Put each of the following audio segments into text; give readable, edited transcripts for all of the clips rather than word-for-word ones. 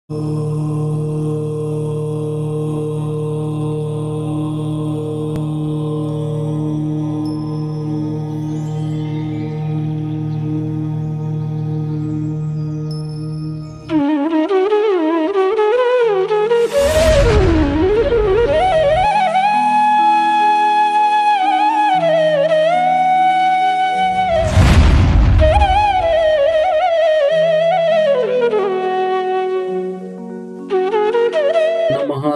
नमः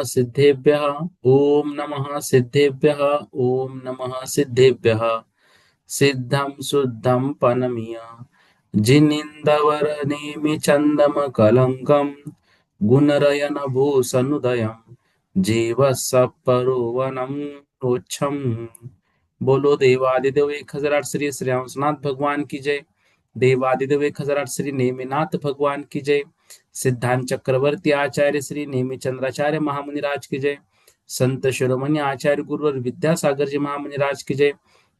सिद्धेभ्यः। ओम नमः सिद्धेभ्यः। ओम नमः सिद्धेभ्यः। सिद्धं शुद्धं पनमीय जिनिंदवर नेमि चंदम कलंकम गुणरयन भूषनुदयम् जीव सपरोवनम रोक्षम। बोलो देवादिदेव 1008 श्री श्री हंसनाथ भगवान की जय। देवादिदेव 1008 श्री नेमिनाथ भगवान की जय। सिद्धांत चक्रवर्ती आचार्य श्री नेमिचंद्राचार्य महामुनिराज की जय। संत शिरोमणि आचार्य गुरुवर विद्यासागर जी महामुनिराज की जय।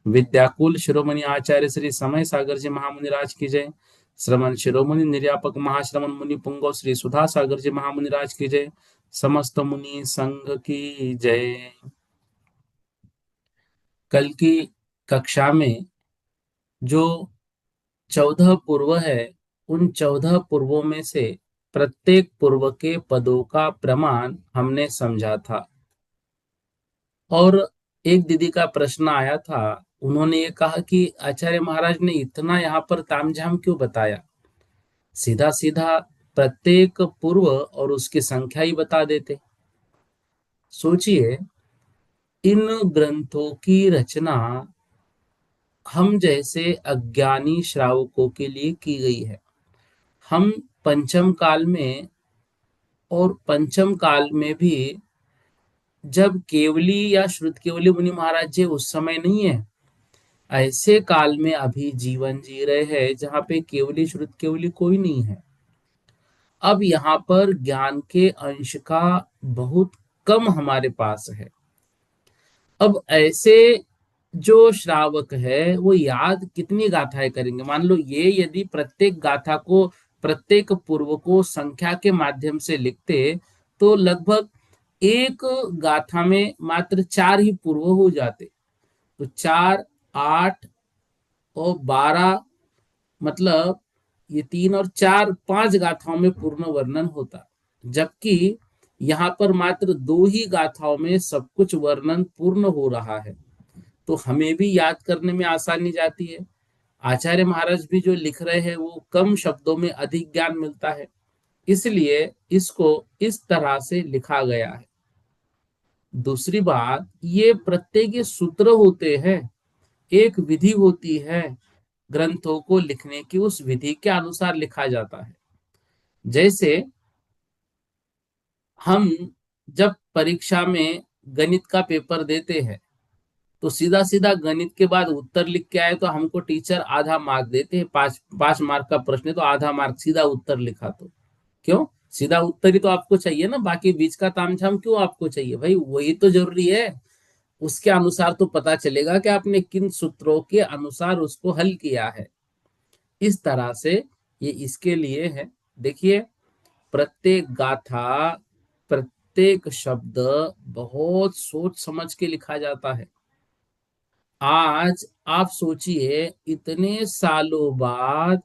विद्याकुल शिरोमणि आचार्य श्री समय सागर जी महामुनिराज की जय। श्रमण शिरोमणि निर्यापक महाश्रमण मुनि पुंगव श्री सुधा सागर जी महामुनिराज की जय। समस्त मुनि संघ की जय। कल की कक्षा में जो 14 पूर्व है, उन 14 पूर्वों में से प्रत्येक पूर्व के पदों का प्रमाण हमने समझा था। और एक दीदी का प्रश्न आया था, उन्होंने ये कहा कि आचार्य महाराज ने इतना यहाँ पर तामझाम क्यों बताया, सीधा सीधा प्रत्येक पूर्व और उसकी संख्या ही बता देते। सोचिए, इन ग्रंथों की रचना हम जैसे अज्ञानी श्रावकों के लिए की गई है। हम पंचम काल में, और पंचम काल में भी जब केवली या श्रुत केवली मुनि महाराज जी उस समय नहीं है, ऐसे काल में अभी जीवन जी रहे हैं जहाँ पे केवली श्रुत केवली कोई नहीं है। अब यहाँ पर ज्ञान के अंश का बहुत कम हमारे पास है। अब ऐसे जो श्रावक है वो याद कितनी गाथाएं करेंगे। मान लो ये यदि प्रत्येक गाथा को, प्रत्येक पूर्व को संख्या के माध्यम से लिखते तो लगभग एक गाथा में मात्र 4 ही पूर्व हो जाते। तो 4, 8 और 12, मतलब ये 3 और 4, 5 गाथाओं में पूर्ण वर्णन होता, जबकि यहाँ पर मात्र 2 ही गाथाओं में सब कुछ वर्णन पूर्ण हो रहा है। तो हमें भी याद करने में आसानी जाती है। आचार्य महाराज भी जो लिख रहे हैं वो कम शब्दों में अधिक ज्ञान मिलता है, इसलिए इसको इस तरह से लिखा गया है। दूसरी बात, ये प्रत्येक सूत्र होते हैं, एक विधि होती है, ग्रंथों को लिखने की उस विधि के अनुसार लिखा जाता है। जैसे हम जब परीक्षा में गणित का पेपर देते हैं तो सीधा सीधा गणित के बाद उत्तर लिख के आए तो हमको टीचर आधा मार्क देते हैं। 5 मार्क का प्रश्न है तो आधा मार्क, सीधा उत्तर लिखा तो क्यों, सीधा उत्तर ही तो आपको चाहिए ना, बाकी बीच का तामझाम क्यों आपको चाहिए भाई, वही तो जरूरी है। उसके अनुसार तो पता चलेगा कि आपने किन सूत्रों के अनुसार उसको हल किया है। इस तरह से ये इसके लिए है। देखिए, प्रत्येक गाथा, प्रत्येक शब्द बहुत सोच समझ के लिखा जाता है। आज आप सोचिए, इतने सालों बाद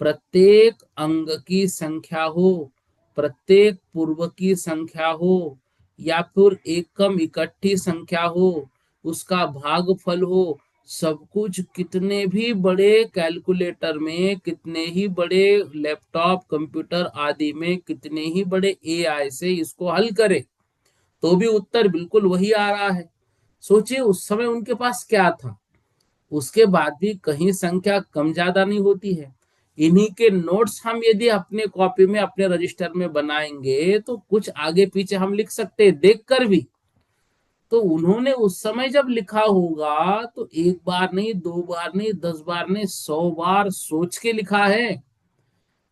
प्रत्येक अंग की संख्या हो, प्रत्येक पूर्व की संख्या हो, या फिर एकम इकट्ठी संख्या हो, उसका भागफल हो, सब कुछ कितने भी बड़े कैलकुलेटर में, कितने ही बड़े लैपटॉप कंप्यूटर आदि में, कितने ही बड़े एआई से इसको हल करे तो भी उत्तर बिल्कुल वही आ रहा है। सोचिए उस समय उनके पास क्या था। उसके बाद भी कहीं संख्या कम ज्यादा नहीं होती है। इन्हीं के नोट्स हम यदि अपने कॉपी में, अपने रजिस्टर में बनाएंगे तो कुछ आगे पीछे हम लिख सकते हैं देखकर भी। तो उन्होंने उस समय जब लिखा होगा तो एक बार नहीं, 2 बार नहीं, 10 बार नहीं, 100 बार सोच के लिखा है।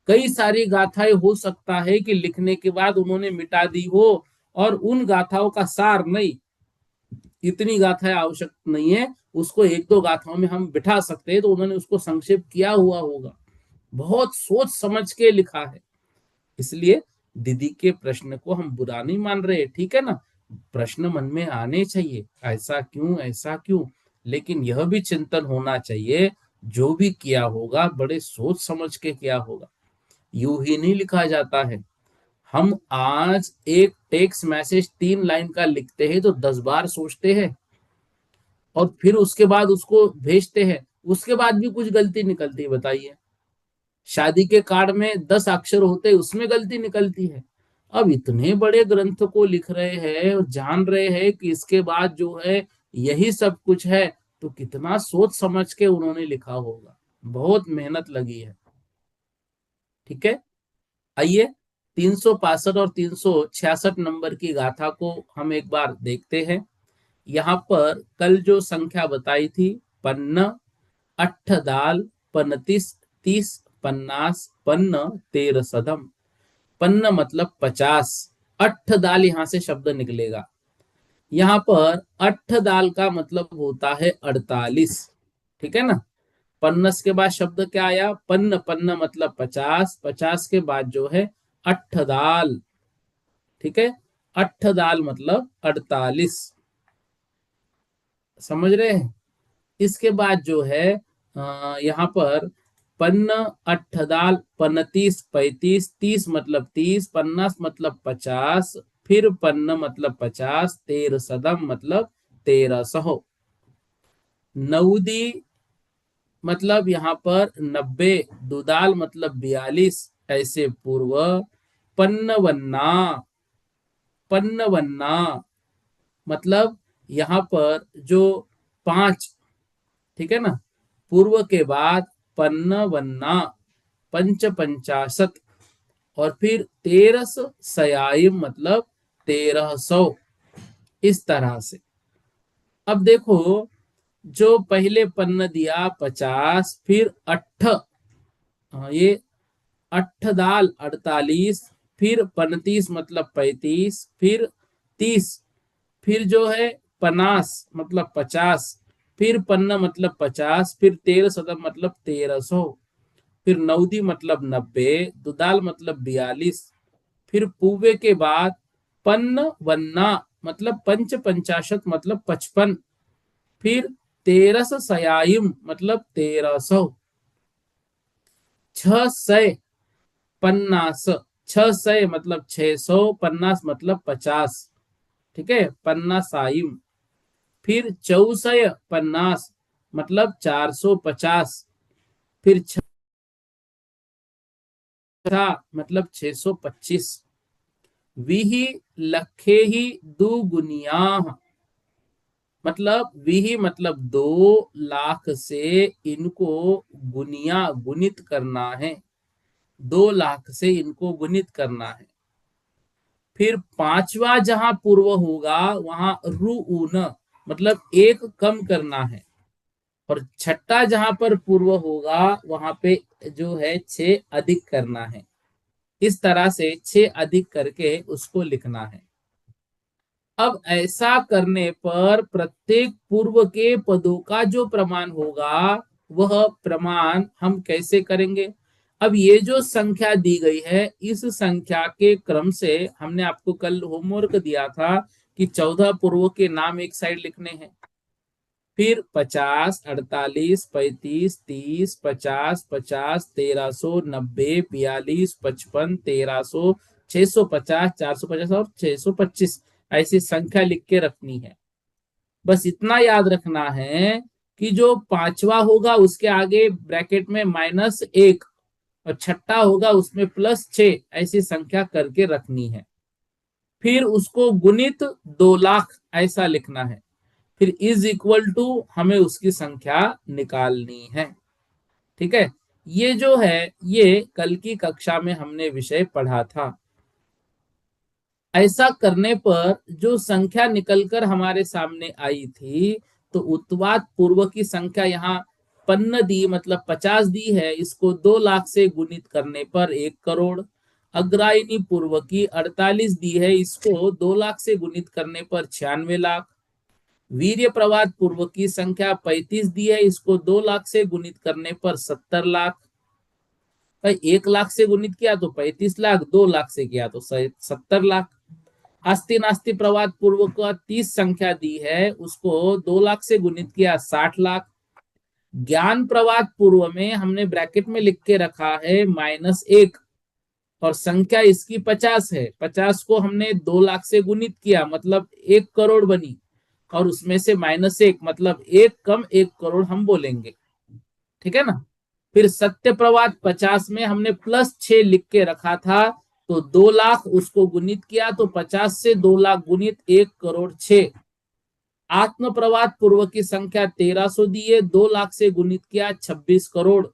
कई सारी गाथाएं हो सकता है कि लिखने के बाद उन्होंने मिटा दी हो, और उन गाथाओं का सार नहीं, इतनी गाथाएं आवश्यक नहीं है, उसको 1-2 गाथाओं में हम बिठा सकते हैं, तो उन्होंने उसको संक्षेप किया हुआ होगा। बहुत सोच समझ के लिखा है, इसलिए दीदी के प्रश्न को हम बुरा नहीं मान रहे, ठीक है ना, प्रश्न मन में आने चाहिए, ऐसा क्यों ऐसा क्यों, लेकिन यह भी चिंतन होना चाहिए जो भी किया होगा बड़े सोच समझ के किया होगा। यूं ही नहीं लिखा जाता है। हम आज एक टेक्स्ट मैसेज 3 लाइन का लिखते हैं तो 10 बार सोचते हैं और फिर उसके बाद उसको भेजते हैं, उसके बाद भी कुछ गलती निकलती है, बताइए। शादी के कार्ड में 10 अक्षर होते हैं, उसमें गलती निकलती है। अब इतने बड़े ग्रंथ को लिख रहे हैं और जान रहे हैं कि इसके बाद जो है यही सब कुछ है, तो कितना सोच समझ के उन्होंने लिखा होगा, बहुत मेहनत लगी है। ठीक है, आइए 365 और 366 नंबर की गाथा को हम एक बार देखते हैं। यहाँ पर कल जो संख्या बताई थी, पन्न, अट्ठ दाल, पनतीस, तीस, पन्नास, पन्न, तेर सदम। पन्न मतलब 50, अट्ठ दाल यहां से शब्द निकलेगा। यहाँ पर अट्ठ दाल का मतलब होता है 48, ठीक है ना। पन्नस के बाद शब्द क्या आया, पन्न, पन्न मतलब 50, 50 के बाद जो है अट्ठ दाल, ठीक है, अट्ठ दाल मतलब 48, समझ रहे हैं। इसके बाद जो है यहाँ पर पन्न, अट्ठ दाल, पनतीस, 35, तीस मतलब 30, पन्नास मतलब 50, फिर पन्न मतलब 50, तेर सदम मतलब 1300, नऊदी मतलब यहाँ पर 90, दुदाल मतलब 42, ऐसे पूर्व। पन्नवन्ना, पन्नवन्ना मतलब यहाँ पर जो 5, ठीक है ना, पूर्व के बाद पन्नवन्ना, पंच पंचाशत, और फिर तेरस सयाइम मतलब 1300, इस तरह से। अब देखो, जो पहले पन्न दिया 50, फिर अट्ठ, ये अट्ठ दाल 48, फिर 35 मतलब 35, फिर 30, फिर जो है पनास मतलब 50, फिर पन्ना मतलब 50, फिर तेरह सदम मतलब 1300, फिर नौदी मतलब 90, दुदाल मतलब 42, फिर पूवे के बाद पन्न वन्ना मतलब पंच पंचाशत मतलब 55, फिर तेरस सयाइम मतलब 1300, 600 पन्नास, 600 मतलब 600, पन्नास मतलब 50, ठीक है, पन्ना साइम, फिर चौसय पन्नास मतलब 450, फिर छठा मतलब 625, विहि लखे ही दुगुनिया, मतलब विहि मतलब 2 लाख से इनको गुनिया गुणित करना है, 2 लाख से इनको गुणित करना है। फिर पांचवा जहां पूर्व होगा वहां रुऊन मतलब एक कम करना है, और छठा जहां पर पूर्व होगा वहां पे जो है 6 अधिक करना है। इस तरह से 6 अधिक करके उसको लिखना है। अब ऐसा करने पर प्रत्येक पूर्व के पदों का जो प्रमाण होगा वह प्रमाण हम कैसे करेंगे। अब ये जो संख्या दी गई है, इस संख्या के क्रम से हमने आपको कल होमवर्क दिया था कि 14 पूर्व के नाम एक साइड लिखने हैं, फिर 50, 48, 35, 30, 50, 50, 1300, 90, 42, 55, 1300, 650, 450 और 625, ऐसी संख्या लिख के रखनी है। बस इतना याद रखना है कि जो पांचवा होगा उसके आगे ब्रैकेट में -1, और छठा होगा उसमें +6, ऐसी संख्या करके रखनी है। फिर उसको गुणित 2 लाख ऐसा लिखना है, फिर इज इक्वल टू हमें उसकी संख्या निकालनी है। ठीक है, ये जो है ये कल की कक्षा में हमने विषय पढ़ा था। ऐसा करने पर जो संख्या निकलकर हमारे सामने आई थी, तो उत्पाद पूर्व की संख्या यहाँ पन्न दी मतलब 50 दी है, इसको 2 लाख से गुणित करने पर 1 करोड़। अग्रायनी पूर्व की 48 दी है, इसको 2 लाख से गुणित करने पर 96 लाख। वीर्य प्रवाद पूर्व की संख्या 35 दी है, इसको 2 लाख से गुणित करने पर 70 लाख। भाई 1 लाख से गुणित किया तो 35 लाख, 2 लाख से किया तो 70 लाख। अस्ति नास्ति प्रवाद पूर्व का 30 संख्या दी है, उसको 2 लाख से गुणित किया 60 लाख। ज्ञान प्रवाद पूर्व में हमने ब्रैकेट में लिख के रखा है -1, और संख्या इसकी 50 है। 50 को हमने 2 लाख से गुणित किया मतलब 1 करोड़ बनी, और उसमें से -1 मतलब 1 कम 1 करोड़ हम बोलेंगे, ठीक है ना। फिर सत्य प्रवाद 50 में हमने +6 लिख के रखा था, तो 2 लाख उसको गुणित किया तो 50 से 2 लाख गुणित 1 करोड़ 6। आत्म प्रवाद पूर्व की संख्या 1300 दी है, 2 लाख से गुणित किया 26 करोड़।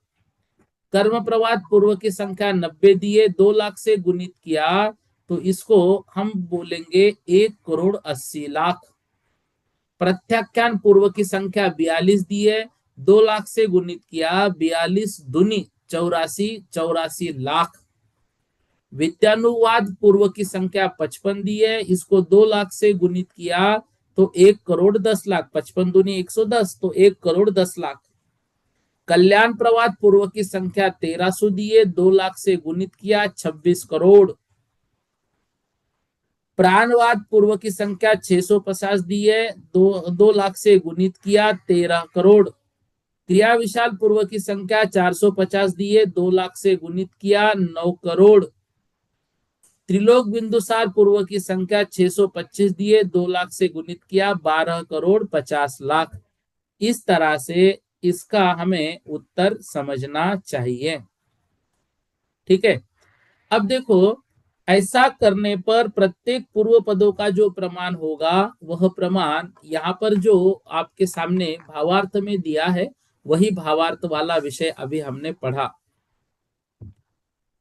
कर्म प्रवाद पूर्व की संख्या 90 दी है, 2 लाख से गुणित किया तो इसको हम बोलेंगे 1 करोड़ 80 लाख। प्रत्याख्यान पूर्व की संख्या 42 दी है, 2 लाख से गुणित किया 42 दूनी 84, 84 लाख। विद्यानुवाद पूर्व की संख्या 55 दी है, इसको 2 लाख से गुणित किया तो 1 करोड़ 10 लाख, 55 दूनी 110 तो 1 करोड़ 10 लाख। कल्याण प्रवाद पूर्व की संख्या 1300 दी है, 2 लाख से गुणित किया 26 करोड़। प्राणवाद पूर्व की संख्या 650 दी है, 2 लाख से गुणित किया 13 करोड़। क्रिया विशाल पूर्व की संख्या 450 दी है, 2 लाख से गुणित किया 9 करोड़। त्रिलोक बिंदुसार पूर्व की संख्या 625 दी है, 2 लाख से गुणित किया 12 करोड़ 50 लाख। इस तरह से इसका हमें उत्तर समझना चाहिए, ठीक है। अब देखो, ऐसा करने पर प्रत्येक पूर्व पदों का जो प्रमाण होगा, वह प्रमाण यहाँ पर जो आपके सामने भावार्थ में दिया है, वही भावार्थ वाला विषय अभी हमने पढ़ा।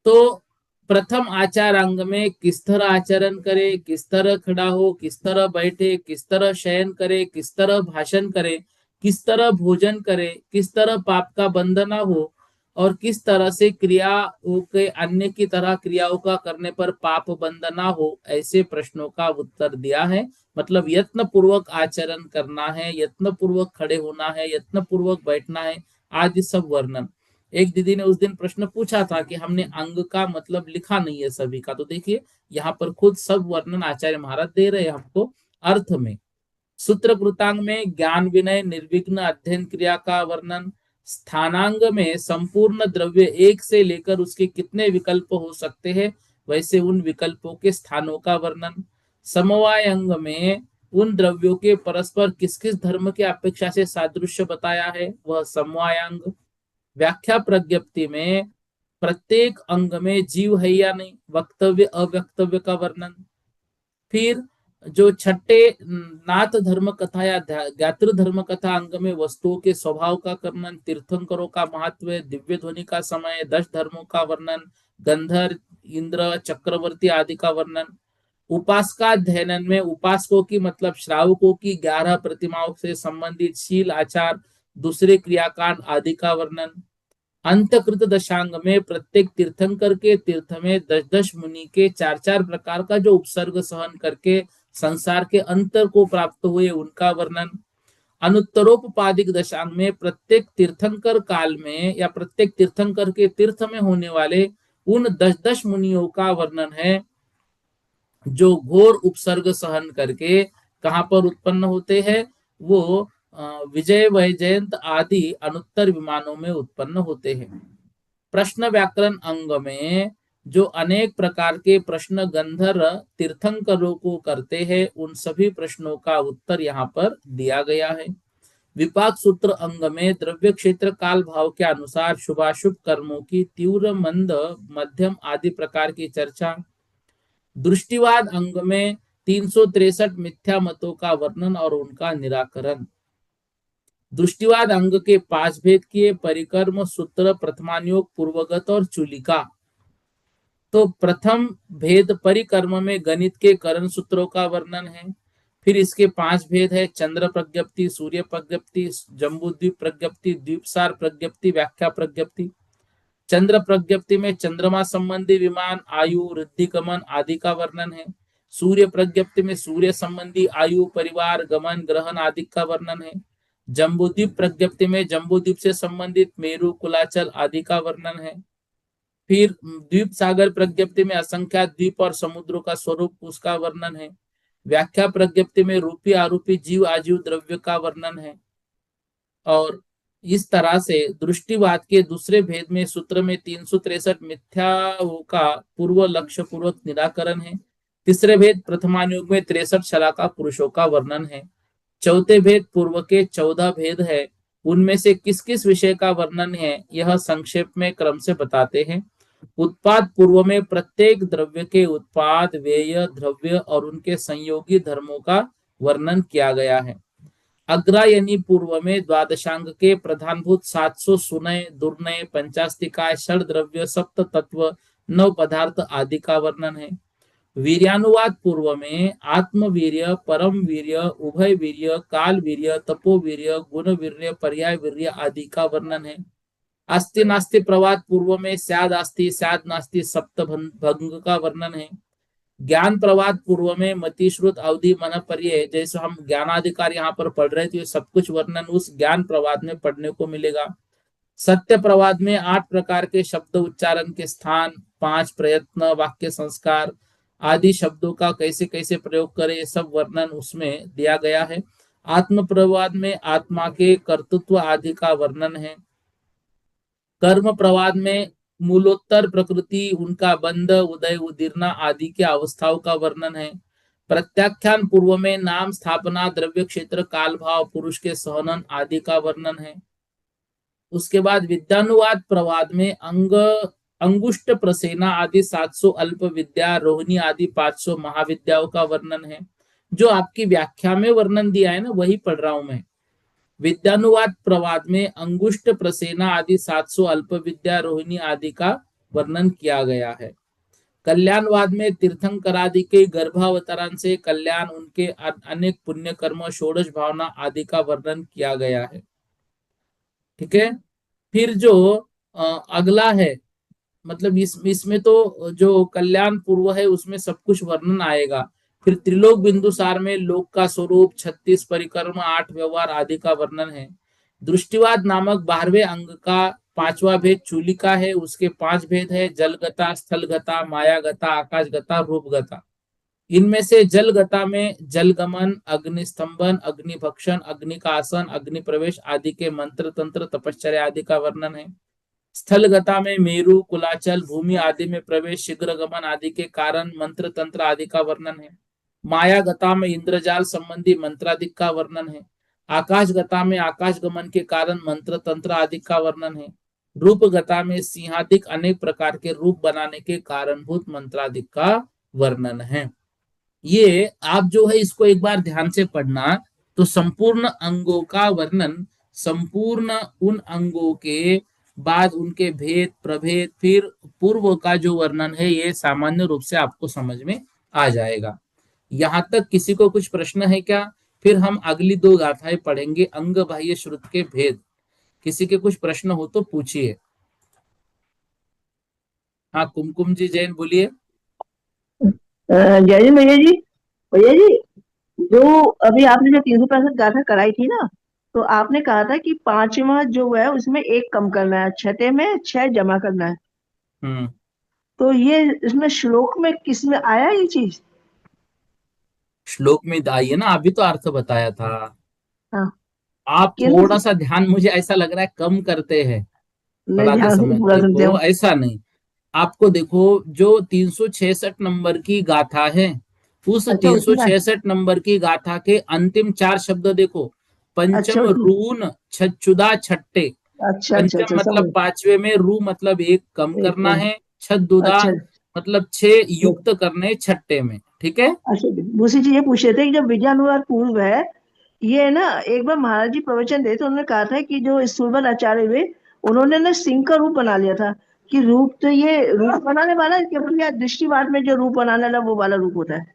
तो प्रथम आचार अंग में किस तरह आचरण करे, किस तरह खड़ा हो, किस तरह बैठे, किस तरह शयन करे, किस तरह भाषण करे, किस तरह भोजन करे, किस तरह पाप का बंध न हो, और किस तरह से क्रियाओं के अन्य की तरह क्रियाओं का करने पर पाप बंध ना हो, ऐसे प्रश्नों का उत्तर दिया है। मतलब यत्न पूर्वक आचरण करना है, यत्न पूर्वक खड़े होना है, यत्न पूर्वक बैठना है, आदि सब वर्णन। एक दीदी ने उस दिन प्रश्न पूछा था कि हमने अंग का मतलब लिखा नहीं है सभी का, तो देखिए यहाँ पर खुद सब वर्णन आचार्य महाराज दे रहे हैं हमको अर्थ में। सूत्र कृतांग में ज्ञान विनय निर्विघ्न अध्ययन क्रिया का वर्णन। स्थानांग में संपूर्ण द्रव्य एक से लेकर उसके कितने विकल्प हो सकते हैं, वैसे उन विकल्पों के स्थानों का वर्णन। समवाय अंग में उन द्रव्यों के परस्पर किस किस धर्म की अपेक्षा से सादृश्य बताया है, वह समवाय अंग। व्याख्या प्रज्ञप्ति में प्रत्येक अंग में जीव है या नहीं, वक्तव्य अव्यक्तव्य का वर्णन। फिर जो छठे नाथ धर्म कथा या ज्ञातृ धर्म कथा अंग में वस्तुओं के स्वभाव का वर्णन, तीर्थंकरों का महत्व, दिव्य ध्वनि का समय, 10 धर्मों का वर्णन, गंधर्व इंद्र चक्रवर्ती आदि का वर्णन। उपासकाध्ययन में उपासकों की मतलब श्रावकों की 11 प्रतिमाओं से संबंधित शील आचार, दूसरे क्रियाकांड आदि का वर्णन। अंतकृत दशांग में प्रत्येक तीर्थंकर के तीर्थ में 10-10 मुनि के 4-4 प्रकार का जो उपसर्ग सहन करके संसार के अंतर को प्राप्त हुए, उनका वर्णन। अनुत्तरोपादिक दशांग में प्रत्येक तीर्थंकर काल में या प्रत्येक तीर्थंकर के तीर्थ में होने वाले उन 10-10 मुनियों का वर्णन है, जो घोर उपसर्ग सहन करके कहां पर उत्पन्न होते हैं, वो विजय वैजयंत आदि अनुत्तर विमानों में उत्पन्न होते हैं। प्रश्न व्याकरण अंग में जो अनेक प्रकार के प्रश्न गंधर्व तीर्थंकरों को करते हैं, उन सभी प्रश्नों का उत्तर यहाँ पर दिया गया है। विपाक सूत्र अंग में द्रव्य क्षेत्र काल भाव के अनुसार शुभाशुभ कर्मों की तीव्र मंद मध्यम आदि प्रकार की चर्चा। दृष्टिवाद अंग में 363 मिथ्या मतों का वर्णन और उनका निराकरण। दृष्टिवाद अंग के 5 भेद किए, परिकर्म सूत्र, प्रथमानुयोग, पूर्वगत और चूलिका। तो प्रथम भेद परिकर्म में गणित के करण सूत्रों का वर्णन है। फिर इसके 5 भेद है, चंद्र प्रज्ञप्ति, सूर्य प्रज्ञप्ति, जम्बूद्वीप प्रज्ञप्ति, द्वीपसार प्रज्ञप्ति, व्याख्या प्रज्ञप्ति। चंद्र प्रज्ञप्ति में चंद्रमा संबंधी विमान, आयु, वृद्धिगमन आदि का वर्णन है। सूर्य प्रज्ञप्ति में सूर्य संबंधी आयु, परिवार, गमन, ग्रहण आदि का वर्णन है। जम्बूद्वीप प्रज्ञप्ति में जम्बूद्वीप से संबंधित मेरु, कुलाचल आदि का वर्णन है। फिर द्वीप सागर प्रज्ञप्ति में असंख्यात द्वीप और समुद्रों का स्वरूप उसका वर्णन है। व्याख्या प्रज्ञप्ति में रूपी आरूपी जीव आजीव द्रव्य का वर्णन है। और इस तरह से दृष्टिवाद के दूसरे भेद में सूत्र में 363 मिथ्याओं का पूर्व लक्ष्य पूर्वक निराकरण है। तीसरे भेद प्रथमानुयोग में 63 शलाका पुरुषों का वर्णन है। चौथे भेद पूर्व के 14 भेद है, उनमें से किस किस विषय का वर्णन है यह संक्षेप में क्रम से बताते हैं। उत्पाद पूर्व में प्रत्येक द्रव्य के उत्पाद व्यय द्रव्य और उनके संयोगी धर्मों का वर्णन किया गया है। अग्रायनी पूर्व में द्वादशांग के प्रधानभूत 700 सुनय दुर्नय पंचास्तिकाय षड द्रव्य सप्त तत्व नव पदार्थ आदि का वर्णन है। वीर्यानुवाद पूर्व में आत्मवीर्य परम वीर्य उभय वीर्य काल वीर्य तपो वीर्य गुण वीर्य पर्याय वीर्य आदि का वर्णन है। अस्ति नास्ति प्रवाद पूर्व में स्याद अस्ति स्याद नास्ति सप्त भंग का वर्णन है। ज्ञान प्रवाद पूर्व में मति श्रुत अवधि मन पर्य, जैसे हम ज्ञानाधिकार यहाँ पर पढ़ रहे थे, सब कुछ वर्णन उस ज्ञान प्रवाद में पढ़ने को मिलेगा। सत्य प्रवाद में 8 प्रकार के शब्द उच्चारण के स्थान, 5 प्रयत्न वाक्य संस्कार आदि शब्दों का कैसे कैसे प्रयोग करें, सब वर्णन उसमें दिया गया है। आत्म प्रवाद में आत्मा के कर्तृत्व आदि का वर्णन है। कर्म प्रवाद में मूलोत्तर प्रकृति उनका बंध उदय उदीर्णा आदि के अवस्थाओं का वर्णन है। प्रत्याख्यान पूर्व में नाम स्थापना द्रव्य क्षेत्र काल भाव पुरुष के सहनन आदि का वर्णन है। उसके बाद विद्यानुवाद प्रवाद में अंगुष्ट प्रसेना आदि 700 अल्प विद्या रोहिणी आदि 500 महाविद्याओं का वर्णन है। जो आपकी व्याख्या में वर्णन दिया है ना, वही पढ़ रहा हूं मैं। विद्यानुवाद प्रवाद में अंगुष्ट प्रसेना आदि 700 अल्प विद्या रोहिणी आदि का वर्णन किया गया है। कल्याणवाद में तीर्थंकरादि के गर्भावतरण से कल्याण उनके अनेक पुण्य कर्म षोडश भावना आदि का वर्णन किया गया है। ठीक है। फिर जो अगला है, मतलब इसमें तो जो कल्याण पूर्व है उसमें सब कुछ वर्णन आएगा। फिर त्रिलोक बिंदुसार में लोक का स्वरूप 36 परिक्रम 8 व्यवहार आदि का वर्णन है। दृष्टिवाद नामक 12वें अंग का 5वां भेद चूलिका है, उसके 5 भेद है, जलगता स्थलगता मायागता आकाशगता रूपगता। इनमें से जलगता में जलगमन अग्निस्तंभन अग्निभक्षण अग्नि का आसन अग्नि प्रवेश आदि के मंत्र तंत्र तपश्चर्या आदि का वर्णन है। स्थलगता में मेरु कुलाचल भूमि आदि में प्रवेश शीघ्र गमन आदि के कारण मंत्र तंत्र आदि का वर्णन है। मायागता में इंद्रजाल संबंधी मंत्रादि का वर्णन है। आकाशगता में आकाश गमन के कारण मंत्र तंत्र आदि का वर्णन है। रूपगता में सिंहादिक अनेक प्रकार के रूप बनाने के कारणभूत मंत्रादि का वर्णन है। ये आप जो है इसको एक बार ध्यान से पढ़ना, तो संपूर्ण अंगों का वर्णन, संपूर्ण उन अंगों के बाद उनके भेद प्रभेद फिर पूर्व का जो वर्णन है ये सामान्य रूप से आपको समझ में आ जाएगा। यहां तक किसी को कुछ प्रश्न है क्या? फिर हम अगली 2 गाथाएं पढ़ेंगे अंग बाह्य श्रुत के भेद। किसी के कुछ प्रश्न हो तो पूछिए। हाँ कुमकुम जी जैन बोलिए। जय जी भैया जी। भैया जी, जो अभी आपने जो 365 गाथा कराई थी ना, तो आपने कहा था कि पांचवा जो है उसमें एक कम करना है, छठे में 6 जमा करना है। हम्म। तो ये इसमें श्लोक में किस में आया ये चीज? श्लोक में आइए ना, अभी तो अर्थ बताया था। हाँ। आप किन थोड़ा सा ध्यान, मुझे ऐसा लग रहा है कम करते हैं। मैं पढ़ाते ध्यान से समय पूरा सुनते देखो हूँ। ऐसा नहीं। आपको देखो, जो 366 नंबर की गाथा है, उस अच्छा उसमें। 366 नंबर की गाथा के अंतिम 4 शब्द देखो। अच्छा पंचम उसमें। रून छुदा छट्टे। अच्छा अच्छा पंचम अच्छा मतलब समझ। 5वें में, रू मतलब एक कम एक करना कम। है, छदुदा अच्छा। मतलब 6 युक्त करने छट्टे में। ठीक है। अच्छा, दूसरी चीज ये पूछ रहे थे कि जब विजयानुवाद पूर्व है, ये ना एक बार महाराज जी प्रवचन दे तो उन्होंने कहा था कि जो स्थूलबल आचार्य हुए, उन्होंने ना सिंह का रूप बना लिया था। कि रूप तो ये रूप बनाने वाला है, केवल या दृष्टिवाद में जो रूप बनाने वाला वो वाला रूप होता है?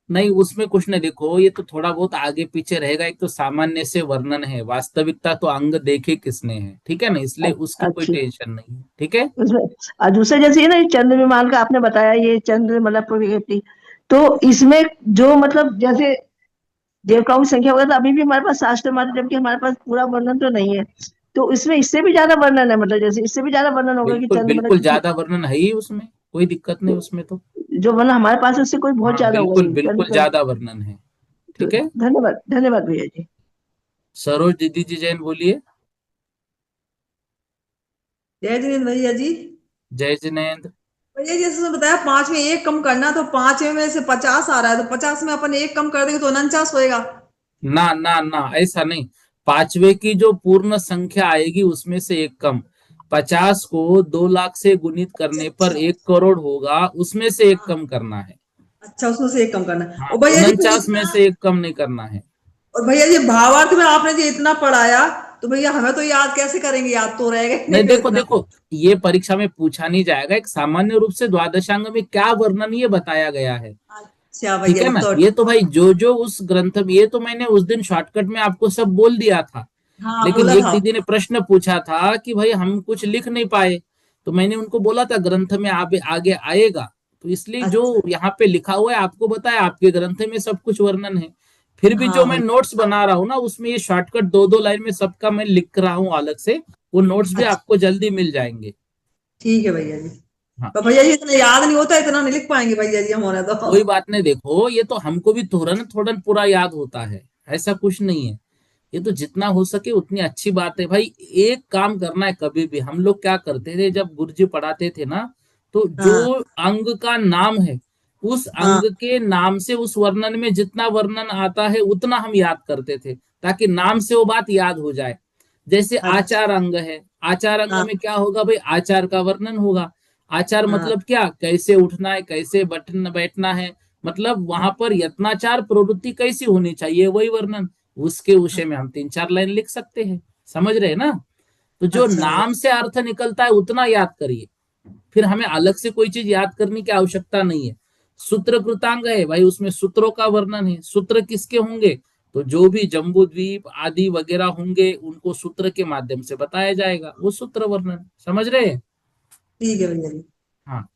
नहीं, उसमें कुछ नहीं। देखो ये तो थोड़ा बहुत आगे पीछे रहेगा, एक तो सामान्य से वर्णन है, वास्तविकता तो अंग देखे किसने है, ठीक है ना, इसलिए उसकी कोई अच्छा। टेंशन नहीं है। ठीक है। उसमें और दूसरा जैसे ये ना, ये चंद्र विमान का आपने बताया, ये चंद्र मतलब प्रकृति, तो इसमें जो मतलब जैसे देवताओं की संख्या वगैरह, तो अभी भी हमारे पास शास्त्र मात्र, जबकि हमारे पास पूरा वर्णन तो नहीं है। तो इसमें इससे भी ज्यादा वर्णन है, मतलब जैसे इससे भी ज्यादा वर्णन होगा कि बिल्कुल चंद्र मतलब बिल्कुल, कितनी, ज्यादा वर्णन है ही उसमें, कोई दिक्कत नहीं उसमें तो। जो वर्णन हमारे पास है उससे कोई बहुत हाँ ज्यादा होगा बिल्कुल ये चंद्र बिल्कुल, का। ज्यादा वर्णन है। तो ठीक है। धन्यवाद धन्यवाद भैया जी। सरोज दीदी जी जैन बोलिए। जय जिनेन्द्र भैया जी। जय जिनेन्द्र। भैया जी, जैसे उसने बताया 5 में 1 कम करना, तो 5 में से 50 आ रहा है, तो 50 में अपन 1 कम कर देंगे तो 49 होएगा। ना ना ना, ऐसा नहीं। पांचवे की जो पूर्ण संख्या आएगी उसमें से एक कम। 50 को 2 लाख से गुणित अच्छा करने पर अच्छा। 1 करोड़ होगा, उसमें से एक हाँ। कम करना है। अच्छा, उसमें से 1 कम करना है। हाँ, और भैया जी फिर 49 में इतना, से एक कम नहीं करना है। और भैया जी भावार्थ में आपने जो इतना पढ़ाया, तो भैया हमें तो याद कैसे करेंगे, याद तो रहेगा ही नहीं नहीं, फिर देखो इतना। देखो, ये परीक्षा में पूछा नहीं जाएगा, एक सामान्य रूप से द्वादशांग में क्या वर्णन ये बताया गया है। अच्छा ठीक भैया है जी, ना, तो ये तो भाई जो जो उस ग्रंथ में, ये तो मैंने उस दिन शॉर्टकट में आपको सब बोल दिया था। हाँ लेकिन बोला एक था। दीदी ने प्रश्न पूछा था कि भाई हम कुछ लिख नहीं पाए, तो मैंने उनको बोला था ग्रंथ में आगे आगे आएगा। तो इसलिए जो अच्छा। यहाँ पे लिखा हुआ है आपको बताया, आपके ग्रंथ में सब कुछ वर्णन है। फिर भी जो हाँ मैं भैया। नोट्स बना रहा हूँ ना, उसमें ये शॉर्टकट दो दो लाइन में सबका मैं लिख रहा हूँ अलग से। वो नोट्स भी अच्छा आपको जल्दी मिल जाएंगे। ठीक है भैया जी। हाँ, तो भैया जी इतना याद नहीं होता, इतना नहीं लिख पाएंगे भैया जी हमारे तो। कोई बात नहीं, देखो ये तो हमको भी थोड़ा थोड़ा पूरा याद होता है, ऐसा कुछ नहीं है। ये तो जितना हो सके उतनी अच्छी बात है भाई। एक काम करना है, कभी भी हम लोग क्या करते थे जब गुरुजी पढ़ाते थे ना, तो जो हाँ अंग का नाम है, उस हाँ। अंग के नाम से उस वर्णन में जितना वर्णन आता है उतना हम याद करते थे, ताकि नाम से वो बात याद हो जाए। जैसे अच्छा। आचार अंग है, आचार अंग हाँ में क्या होगा भाई, आचार का वर्णन होगा। आचार हाँ। मतलब क्या, कैसे उठना है, कैसे बैठना है, मतलब वहां पर यत्नाचार प्रवृत्ति कैसी होनी चाहिए, वही वर्णन। उसके विषय में हम 3 4 लाइन लिख सकते हैं। समझ रहे हैं ना। तो जो अच्छा भैया। नाम से अर्थ निकलता है उतना याद करिए, फिर हमें अलग से कोई चीज याद करने की आवश्यकता नहीं है। सूत्र कृतांग है भाई, उसमें सूत्रों का वर्णन है। सूत्र किसके होंगे, तो जो भी जम्बू द्वीप आदि वगैरह होंगे उनको सूत्र के माध्यम से बताया जाएगा, वो सूत्र वर्णन। समझ रहे हैं। ठीक है भैया जी। हाँ।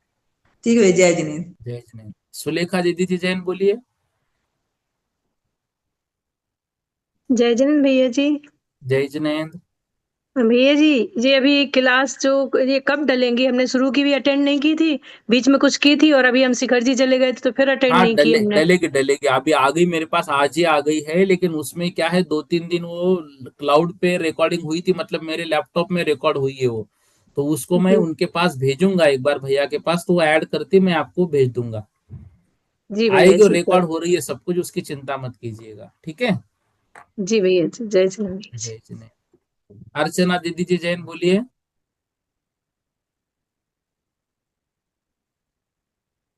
ठीक है भैया, जय जिनेन्द्र। जय जैन। सुलेखा दीदी जी जैन बोलिए। जय जैन भैया जी। जय जिनेन्द्र। भैया जी, ये अभी क्लास जो ये कब डलेंगी? हमने शुरू की भी अटेंड नहीं की थी, बीच में कुछ की थी और अभी हम शिखर जी चले गए थे तो फिर अटेंड हाँ, नहीं की डले हमने। डलेगी डलेगी, अभी आ गई मेरे पास, आज ही आ गई है। लेकिन उसमें क्या है, 2 3 दिन वो क्लाउड पे रिकॉर्डिंग हुई थी, मतलब मेरे लैपटॉप में रिकॉर्ड हुई है वो। तो उसको मैं जी उनके पास भेजूंगा एक बार भैया के पास, तो वो ऐड करके मैं आपको भेज दूंगा। जी भैया आएगी और जी। रिकॉर्ड हो रही है सब कुछ, उसकी चिंता मत कीजिएगा, ठीक है। जी भैया जी, जय जैन भैया जी। जय जिने। अर्चना दीदी जी जैन बोलिए।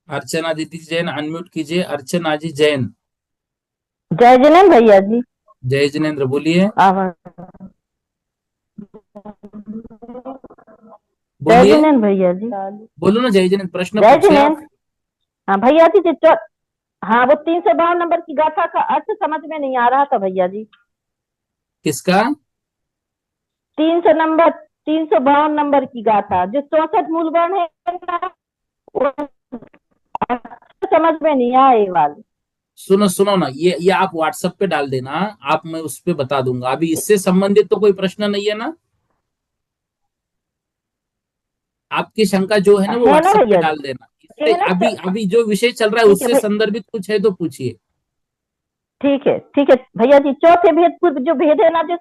अर्चना दीदी जी जैन अनम्यूट कीजिए, अर्चना जी जैन। जय जिनेन्द्र भैया जी। जय जिनेन्द्र बोलिए। आवाज। जय बोलिए। जिनेन्द्र भैया जी। बोलो ना जय जिनेन्द्र, प्रश्न जय पूछिए आप। जिनेन्द्र। हाँ भैया जी हाँ, वो 352 नंबर की गाथा का अर्थ समझ में नहीं आ रहा था भैया जी। किसका। 300 नंबर, 352 नंबर की गाथा, जो 64 मूल वर्ण है ना, वो अर्थ समझ में नहीं आए ये वाले। सुनो सुनो ना, ये आप व्हाट्सएप पे डाल देना, आप, मैं उस पे बता दूंगा। अभी इससे संबंधित तो कोई प्रश्न नहीं है ना। आपकी शंका जो है ना, वो है ना व्हाट्सएप पे भैया जी? डाल देना। इससे है ना अभी अभी जो विषय चल रहा है ठीक है उससे भाई। संदर्भित कुछ है तो पूछिए। ठीक है भैया जी, चौथे भेद पूर्व जो भेद है ना, जो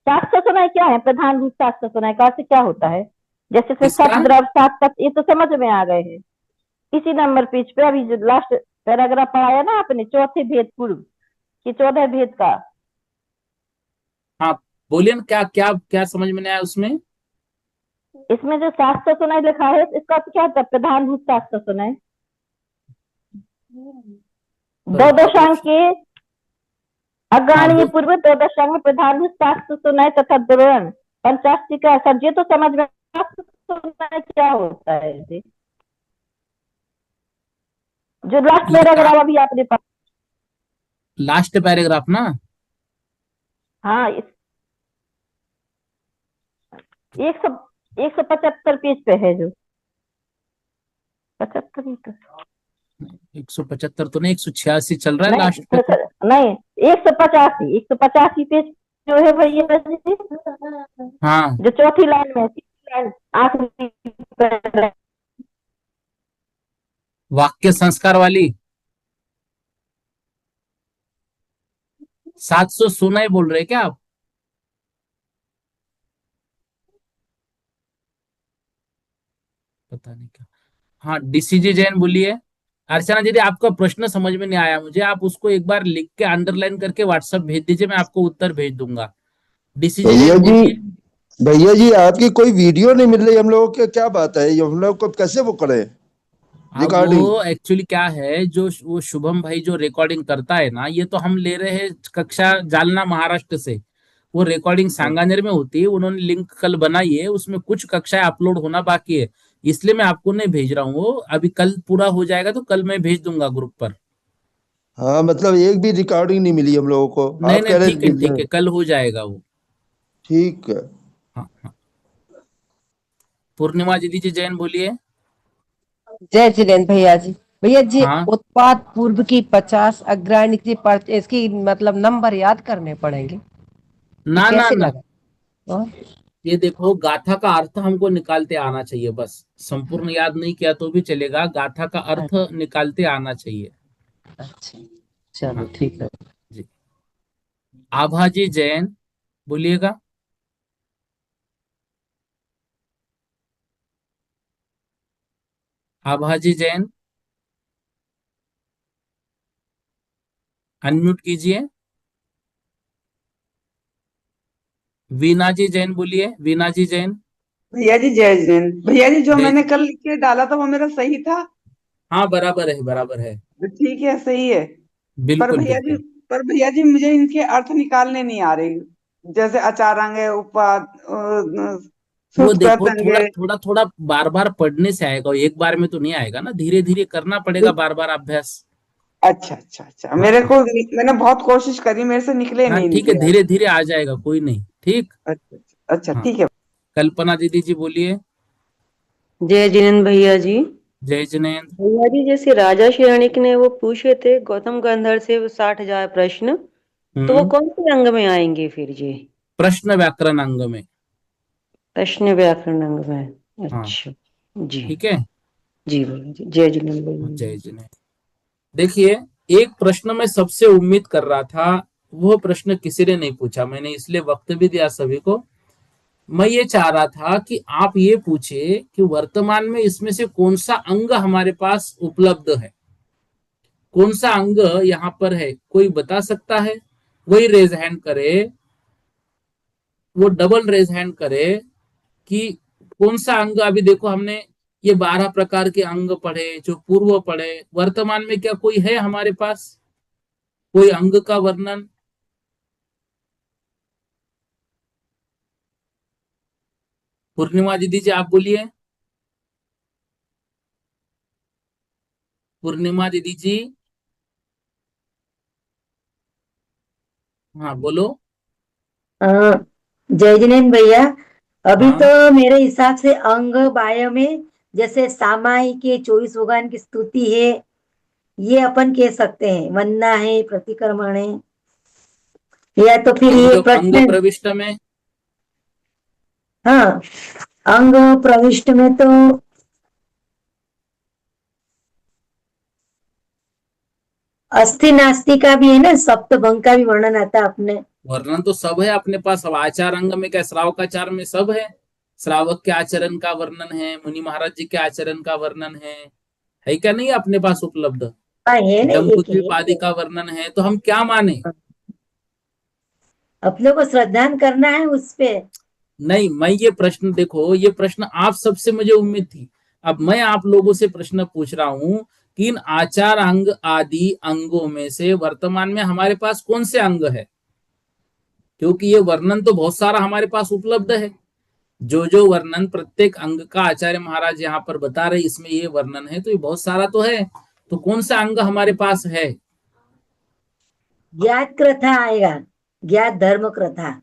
शास्त्र सुनाए क्या है, प्रधान रूप शास्त्र सुनाए का से क्या होता है? जैसे से सत किसका। द्रव सात तत्व, ये तो समझ में आ गए हैं। इसी नंबर पेज पे अभी जो लास्ट पैराग्राफ पढ़ाया ना आपने, चौथे भेद पूर्व की 14 भेद का। हाँ, बोलिए ना, क्या क्या क्या समझ में नहीं आया उसमें। इसमें जो शास्त्र सुनाए लिखा है, इसका तो क्या होता है? प्रधान रूप शास्त्र सुनाए, दो प्रधान रूप दशांग से। के हाँ अग्रणी बोल। पूर्व, दो दशांग में प्रधान रूप शास्त्र सुनाए तथा द्रोण पंचाशी का सब, ये तो समझ में, शास्त्र सुनाए क्या होता है जी? जो लास्ट ये का पैराग्राफ अभी आपने पढ़ा। लास्ट पैराग्राफ ना। हाँ, 175 पेज पे है जो, 75 ही तो, 175 तो नहीं, 186 चल रहा है नहीं लास्ट पे तो। नहीं, 185 पेज जो है भैया जी। हाँ, जो चौथी लाइन में, तीसरी लाइन आखिरी, वाक्य संस्कार वाली 716 बोल रहे क्या आप? पता नहीं क्या। हाँ, डीसीजी जैन बोलिए। अर्चना दीदी, आपका प्रश्न समझ में नहीं आया मुझे, आप उसको एक बार लिख के अंडरलाइन करके व्हाट्सएप भेज दीजिए, मैं आपको उत्तर भेज दूंगा। डीसीजी भैया जैन जी, बोलिए। भैया जी आपकी कोई वीडियो नहीं मिल रही हम लोगों को, क्या बात है? ये हम लोग को कैसे वो करें अब रिकॉर्डिंग? वो एक्चुअली क्या है, जो वो शुभम भाई जो रिकॉर्डिंग करता है ना, ये तो हम ले रहे हैं कक्षा जालना महाराष्ट्र से। वो रिकॉर्डिंग सांगानेर में होती है, उन्होंने लिंक कल बनाई है, उसमें कुछ कक्षाएं अपलोड होना बाकी है, इसलिए मैं आपको नहीं भेज रहा हूँ। वो अभी कल पूरा हो जाएगा तो कल मैं भेज दूंगा ग्रुप पर। हाँ, मतलब एक भी रिकॉर्डिंग नहीं मिली हम लोगों को, नहीं आप नहीं, कह रहे ठीक है ठीक भेजें। है, कल हो जाएगा वो। ठीक है। हाँ हाँ। पूर्णिमा दीदी जी जैन बोलिए। जय जिनेन्द्र भैया जी। भैया जी, हाँ, उत्पाद पूर्व की 50 अग्रणी की इसकी मतलब नंबर याद करने पड़ेंगे, ये ना ना कैसे ना, लगा? और ये देखो, गाथा का अर्थ हमको निकालते आना चाहिए बस। संपूर्ण याद नहीं किया तो भी चलेगा, गाथा का अर्थ निकालते आना चाहिए। अच्छा, चलो हाँ ठीक है। जी। आभाजी जैन बोलिएगा। आभाजी जैन अनम्यूट कीजिए। वीना जी जैन बोलिए, वीना जी जैन। भैया जी जय जिनेन्द्र। भैया जी, जो जय। मैंने कल लिख के डाला था वो मेरा सही था? हाँ, बराबर है बराबर है। ठीक है, सही है। पर बिल्कुल भैया जी बिल्कुल। पर भैया जी मुझे इनके अर्थ निकालने नहीं आ रहे। जैसे अचारांग है, उपाद, वो सुतकर देखो, तंगे। थोड़ा थोड़ा थोड़ा बार बार पढ़ने से आएगा, एक बार में तो नहीं आएगा ना, धीरे धीरे करना पड़ेगा, बार बार अभ्यास। अच्छा अच्छा अच्छा, हाँ मेरे हाँ। को मैंने बहुत कोशिश करी, मेरे से निकले हाँ नहीं ठीक है, इनके अर्थ। धीरे धीरे आ जाएगा, कोई नहीं, ठीक। अच्छा अच्छा अच्छा, हाँ, ठीक है। कल्पना दीदी जी बोलिए। जय जिनेन्द्र भैया जी। जय जिनेन्द्र। भैया जी, जैसे राजा शिराणिक ने वो पूछे थे गौतम गंधर से वो 60,000 प्रश्न, तो वो हम्म। कौन से अंग में आएंगे फिर जी? प्रश्न व्याकरण अंग में। प्रश्न व्याकरण अंग में, हाँ, अच्छा। जी। ठीक है। जी भैया जी, जय जिनेन्द्र भैया जय जी। जिनेन्द्र। देखिए, एक प्रश्न मैं सबसे उम्मीद कर रहा था, वो प्रश्न किसी ने नहीं पूछा, मैंने इसलिए वक्त भी दिया सभी को। मैं ये चाह रहा था कि आप ये पूछे कि वर्तमान में इसमें से कौन सा अंग हमारे पास उपलब्ध है, कौन सा अंग यहाँ पर है, कोई बता सकता है? वही रेज हैंड करे, वो डबल रेज हैंड करे कि कौन सा अंग। अभी देखो, हमने ये 12 प्रकार के अंग पढ़े, जो पूर्व पढ़े, वर्तमान में क्या कोई है हमारे पास कोई अंग का वर्णन? पूर्णिमा दीदी जी आप बोलिए। पूर्णिमा दीदी जी, हाँ बोलो। जय जिनेन्द्र भैया, अभी तो हाँ, मेरे हिसाब से अंग बाह्य में जैसे सामायिक है, 24 भगवान की स्तुति है, ये अपन कह सकते हैं। वंदना है, प्रतिक्रमण है, या तो फिर ये अंग प्रश्न। प्रविष्ट में। हाँ, अंग प्रविष्ट में तो अस्थि नास्ति का भी है ना, सप्तभंग का भी वर्णन आता है अपने। वर्णन तो सब है अपने पास, अब आचार अंग में क्या, श्रावकाचार में सब है। श्रावक के आचरण का वर्णन है, मुनि महाराज जी के आचरण का वर्णन है क्या नहीं अपने पास उपलब्ध? हाँ, है ना, एक जम्बूद्वीप आदि है। का वर्णन है, तो हम क्या माने? अपने को श्रद्धान करना है उस पे। नहीं, मैं ये प्रश्न, देखो ये प्रश्न आप सबसे मुझे उम्मीद थी, अब मैं आप लोगों से प्रश्न पूछ रहा हूं कि इन आचार अंग आदि अंगों में से वर्तमान में हमारे पास कौन से अंग है, क्योंकि ये वर्णन तो बहुत सारा हमारे पास उपलब्ध है। जो जो वर्णन प्रत्येक अंग का आचार्य महाराज यहाँ पर बता रहे, इसमें ये वर्णन है, तो ये बहुत सारा तो है, तो कौन सा अंग हमारे पास है? ज्ञात कथा आएगा, ज्ञात धर्म कथा।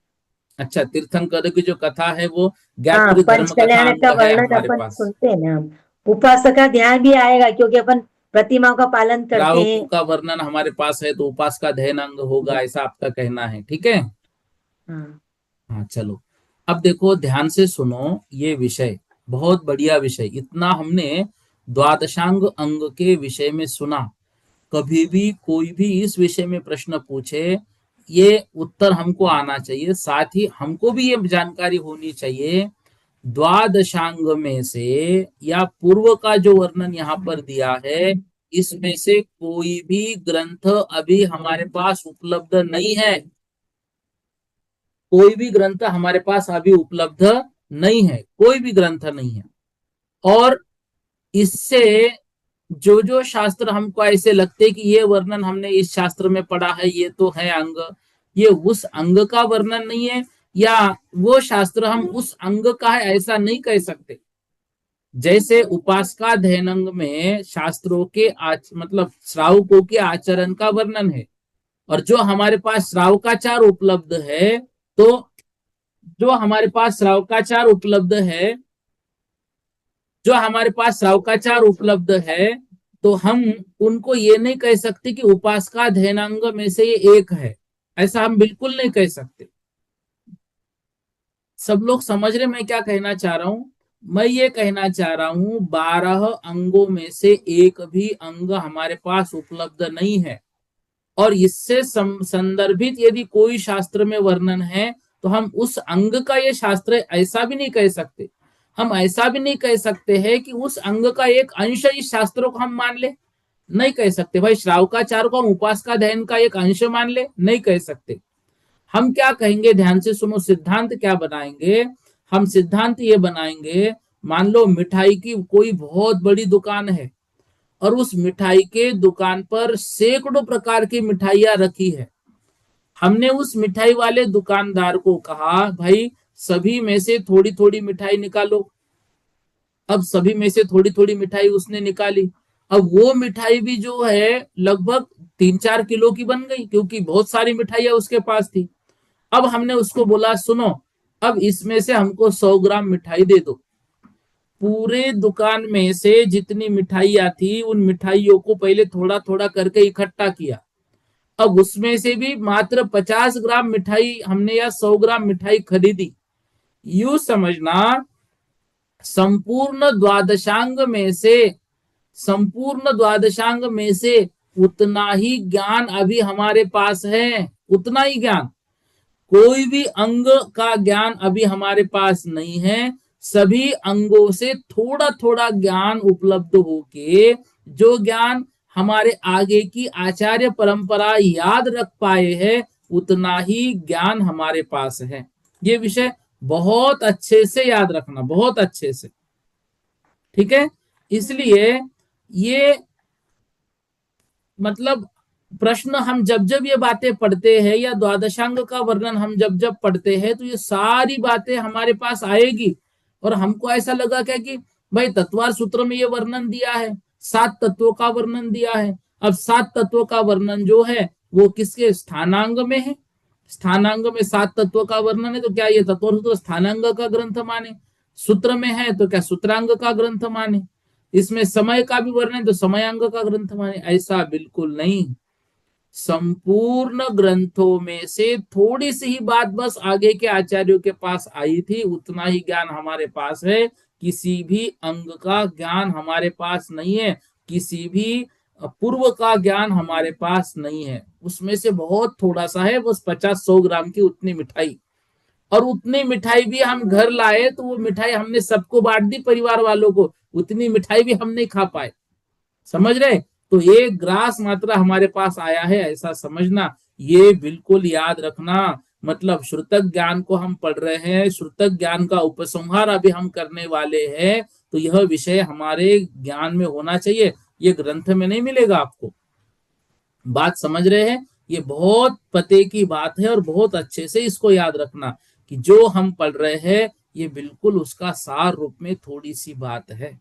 अच्छा, तीर्थंकर की जो कथा है वो हाँ, ज्ञातपुरी धर्म पंच कथा कल्याण अंग का है वर्णन हमारे अपन पास। सुनते हैं ना हम। उपासक का ध्यान भी आएगा, क्योंकि अपन प्रतिमाओं का पालन करते राहुओं हैं। का वर्णन हमारे पास है, तो उपास का ध्ययन अंग होगा, ऐसा आपका कहना है, ठीक है। हाँ। हाँ चलो, अब देखो ध्यान से सुनो, ये विषय बहुत बढ़िया विषय, इतना हमने द्वादशांग अंग के विषय में सुना। कभी भी कोई भी इस विषय में प्रश्न पूछे, ये उत्तर हमको आना चाहिए, साथ ही हमको भी ये जानकारी होनी चाहिए द्वादशांग में से या पूर्व का जो वर्णन यहाँ पर दिया है, इसमें से कोई भी ग्रंथ अभी हमारे पास उपलब्ध नहीं है। कोई भी ग्रंथ हमारे पास अभी उपलब्ध नहीं है, कोई भी ग्रंथ नहीं है। और इससे जो जो शास्त्र हमको ऐसे लगते कि ये वर्णन हमने इस शास्त्र में पढ़ा है, ये तो है अंग, ये उस अंग का वर्णन नहीं है, या वो शास्त्र हम उस अंग का है, ऐसा नहीं कह सकते। जैसे उपासकाध्ययन में शास्त्रों के मतलब श्रावकों के आचरण का वर्णन है, और जो हमारे पास श्रावकाचार उपलब्ध है, तो जो हमारे पास श्रावकाचार उपलब्ध है, जो हमारे पास श्रावकाचार उपलब्ध है, तो हम उनको ये नहीं कह सकते कि उपासकाध्ययनांग में से ये एक है, ऐसा हम बिल्कुल नहीं कह सकते। सब लोग समझ रहे मैं क्या कहना चाह रहा हूं? मैं ये कहना चाह रहा हूं 12 अंगों में से एक भी अंग हमारे पास उपलब्ध नहीं है, और इससे संदर्भित यदि कोई शास्त्र में वर्णन है तो हम उस अंग का ये शास्त्र है, ऐसा भी नहीं कह सकते। हम ऐसा भी नहीं कह सकते हैं कि उस अंग का एक अंश इस शास्त्रों को हम मान ले, नहीं कह सकते। भाई श्रावकाचार को हम उपासकाध्ययन का एक अंश मान ले, नहीं कह सकते। हम क्या कहेंगे, ध्यान से सुनो, सिद्धांत क्या बनाएंगे हम? सिद्धांत ये बनाएंगे, मान लो मिठाई की कोई बहुत बड़ी दुकान है, और उस मिठाई के दुकान पर सैकड़ों प्रकार की मिठाइयां रखी है। हमने उस मिठाई वाले दुकानदार को कहा, भाई सभी में से थोड़ी थोड़ी मिठाई निकालो। अब सभी में से थोड़ी थोड़ी मिठाई उसने निकाली। अब वो मिठाई भी जो है लगभग 3-4 किलो की बन गई, क्योंकि बहुत सारी मिठाइयां उसके पास थी। अब हमने उसको बोला, सुनो, अब इसमें से हमको 100 ग्राम मिठाई दे दो। पूरे दुकान में से जितनी मिठाइयां थी, उन मिठाइयों को पहले थोड़ा थोड़ा करके इकट्ठा किया। अब उसमें से भी मात्र 50 ग्राम मिठाई हमने या 100 ग्राम मिठाई खरीदी। यूं समझना, संपूर्ण द्वादशांग में से उतना ही ज्ञान अभी हमारे पास है, उतना ही ज्ञान। कोई भी अंग का ज्ञान अभी हमारे पास नहीं है। सभी अंगों से थोड़ा थोड़ा ज्ञान उपलब्ध होके जो ज्ञान हमारे आगे की आचार्य परंपरा याद रख पाए हैं, उतना ही ज्ञान हमारे पास है। ये विषय बहुत अच्छे से याद रखना, बहुत अच्छे से, ठीक है। इसलिए ये मतलब प्रश्न हम जब जब ये बातें पढ़ते हैं, या द्वादशांग का वर्णन हम जब जब पढ़ते हैं, तो ये सारी बातें हमारे पास आएगी। और हमको ऐसा लगा क्या कि भाई तत्वार सूत्र में ये वर्णन दिया है, 7 तत्वों का वर्णन दिया है। अब 7 तत्वों का वर्णन जो है वो किसके स्थानांग में है? स्थानांग में 7 तत्वों का वर्णन है, तो क्या ये तत्व सूत्र स्थानांग का ग्रंथ माने? सूत्र में है तो क्या सूत्रांग का ग्रंथ माने? इसमें समय का भी वर्णन है तो समयांग का ग्रंथ माने? ऐसा बिल्कुल नहीं। संपूर्ण ग्रंथों में से थोड़ी सी ही बात बस आगे के आचार्यों के पास आई थी, उतना ही ज्ञान हमारे पास है। किसी भी अंग का ज्ञान हमारे पास नहीं है, किसी भी पूर्व का ज्ञान हमारे पास नहीं है। उसमें से बहुत थोड़ा सा है, बस 50-100 ग्राम की उतनी मिठाई। और उतनी मिठाई भी हम घर लाए तो वो मिठाई हमने सबको बांट दी, परिवार वालों को। उतनी मिठाई भी हम नहीं खा पाए, समझ रहे? तो ये ग्रास मात्रा हमारे पास आया है, ऐसा समझना। ये बिल्कुल याद रखना। मतलब श्रुतक ज्ञान को हम पढ़ रहे हैं, श्रुतक ज्ञान का उपसंहार अभी हम करने वाले हैं, तो यह विषय हमारे ज्ञान में होना चाहिए। ये ग्रंथ में नहीं मिलेगा आपको। बात समझ रहे हैं? ये बहुत पते की बात है, और बहुत अच्छे से इसको याद रखना कि जो हम पढ़ रहे हैं ये बिल्कुल उसका सार रूप में थोड़ी सी बात है।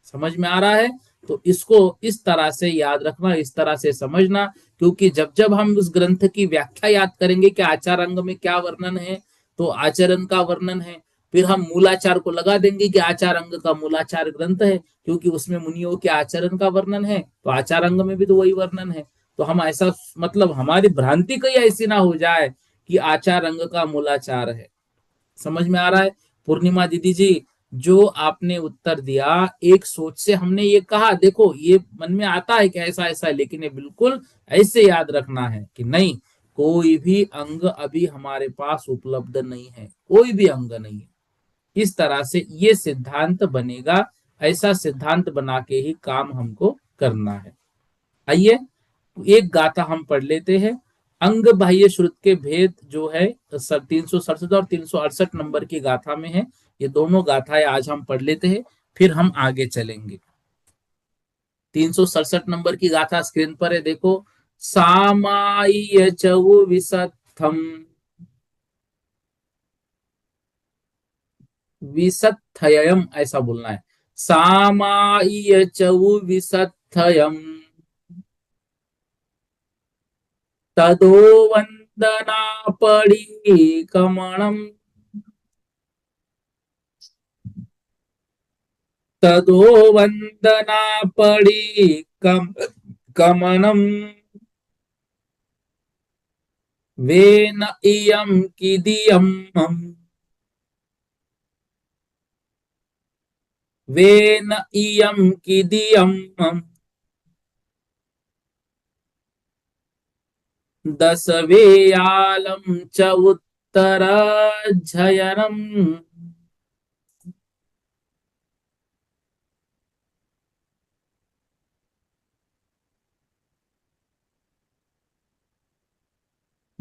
समझ में आ रहा है? तो इसको इस तरह से याद रखना, इस तरह से समझना, क्योंकि जब जब हम उस ग्रंथ की व्याख्या याद करेंगे कि आचार अंग में क्या वर्णन है, तो आचरण का वर्णन है, फिर हम मूलाचार को लगा देंगे कि आचार अंग का मूलाचार ग्रंथ है, क्योंकि उसमें मुनियों के आचरण का वर्णन है, तो आचार अंग में भी तो वही वर्णन है। तो हम ऐसा मतलब हमारी भ्रांति कहीं ऐसी ना हो जाए कि आचार अंग का मूलाचार है। समझ में आ रहा है पूर्णिमा दीदी जी? जो आपने उत्तर दिया एक सोच से हमने ये कहा, देखो ये मन में आता है कि ऐसा ऐसा है, लेकिन ये बिल्कुल ऐसे याद रखना है कि नहीं, कोई भी अंग अभी हमारे पास उपलब्ध नहीं है, कोई भी अंग नहीं है। इस तरह से ये सिद्धांत बनेगा, ऐसा सिद्धांत बना के ही काम हमको करना है। आइए एक गाथा हम पढ़ लेते हैं। अंग बाह्य श्रुत के भेद जो है 367 और 368 नंबर की गाथा में है। ये दोनों गाथाएं आज हम पढ़ लेते हैं, फिर हम आगे चलेंगे। 367 नंबर की गाथा स्क्रीन पर है, देखो। सामाय चौ विसत्थम, विसत्थयम ऐसा बोलना है। सामाय चौ विसत्थयम तदो वंदना पड़ी कमणम, तदो वंदना पड़ी कमनम, वेन इयं किदियम, वेन इयं किदियम दशवेयालं च उत्तराध्ययनम्,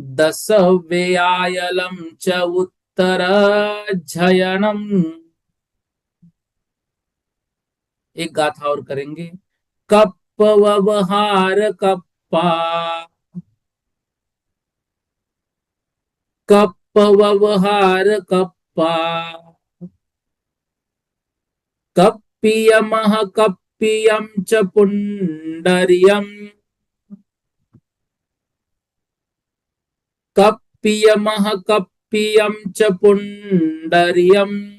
दशवेयालं च उत्तराध्ययनम्। एक गाथा और करेंगे। कप्प व्यवहार कप्पा, कप्प व्यवहार कप्पा, कप्पियमः कप्पियं च पुंडरीयम्, कप्पियमः कप्पियं च पुंडरीयम्,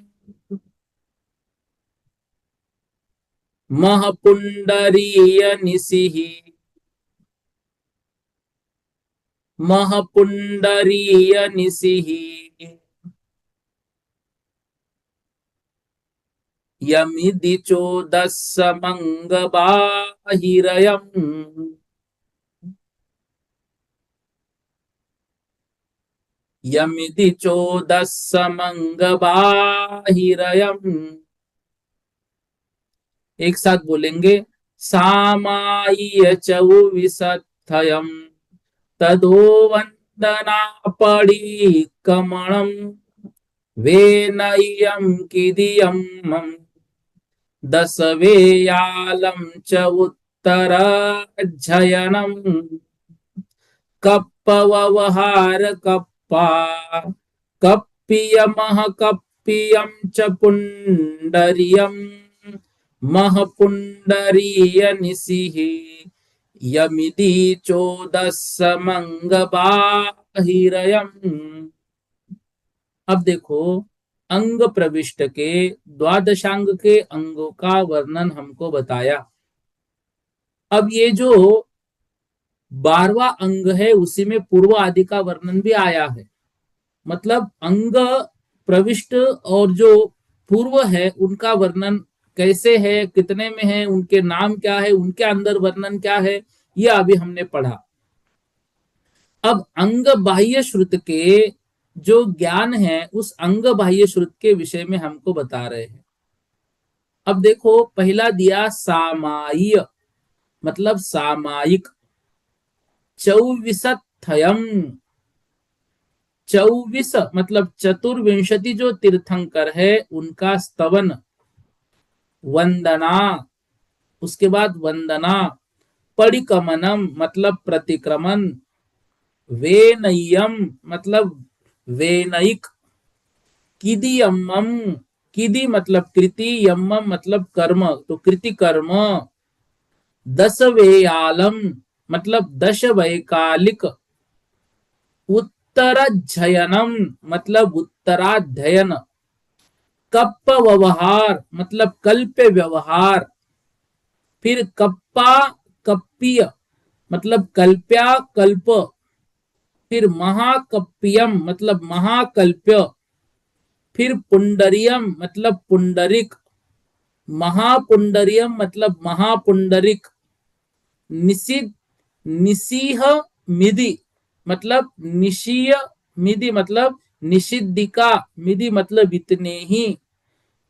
महपुंडरीय निशिः, महपुंडरीय निशिः, यमिति चोदशमंगबाहिरयम्, यमिति चोदशमंगबाहिरयम्। एक साथ बोलेंगे। सामाय चौ विसत्थयम् तदो वंदना पड़ी कमणम्, वेन इयं किदियम् दशवेयालं च उत्तराध्ययनम्। कप्प व्यवहार कप्पा, कप्पियमः कप्पियं च पुंडरीयम्, महपुंडरीय निशिः, यमिति चोदशमंगबाहिरयम्। अब देखो, अंग प्रविष्ट के द्वादशांग के अंगों का वर्णन हमको बताया। अब ये जो 12वां अंग है उसी में पूर्व आदि का वर्णन भी आया है। मतलब अंग प्रविष्ट और जो पूर्व है उनका वर्णन कैसे है, कितने में है, उनके नाम क्या है, उनके अंदर वर्णन क्या है, ये अभी हमने पढ़ा। अब अंग बाह्य श्रुत के जो ज्ञान है उस अंग बाह्य श्रुत के विषय में हमको बता रहे हैं। अब देखो, पहला दिया सामायिक, मतलब सामायिक। चौविसथयम, 24 मतलब चतुर्विंशति जो तीर्थंकर है उनका स्तवन। वंदना, उसके बाद वंदना। परिकमनम मतलब प्रतिक्रमण। वेनय्यम मतलब वेनयिक। किदियम्मम, किदि मतलब कृति, यम्मम मतलब कर्म, तो कृति कर्म। दशवेयालम मतलब 10 वैकालिक। उत्तराध्ययनम मतलब उत्तराध्ययन। कप्प व्यवहार मतलब कल्प व्यवहार। फिर कप्पा कप्पिय मतलब कल्प्या कल्प। फिर महाकप्पियम मतलब महाकल्प्य। फिर पुंडरियम मतलब पुंडरिक, महापुंडरियम मतलब महापुंडरिक, निषिद्ध निसीह मिधि मतलब निशीय, मिधि मतलब निषिद्धिका, मिधि मतलब इतने ही,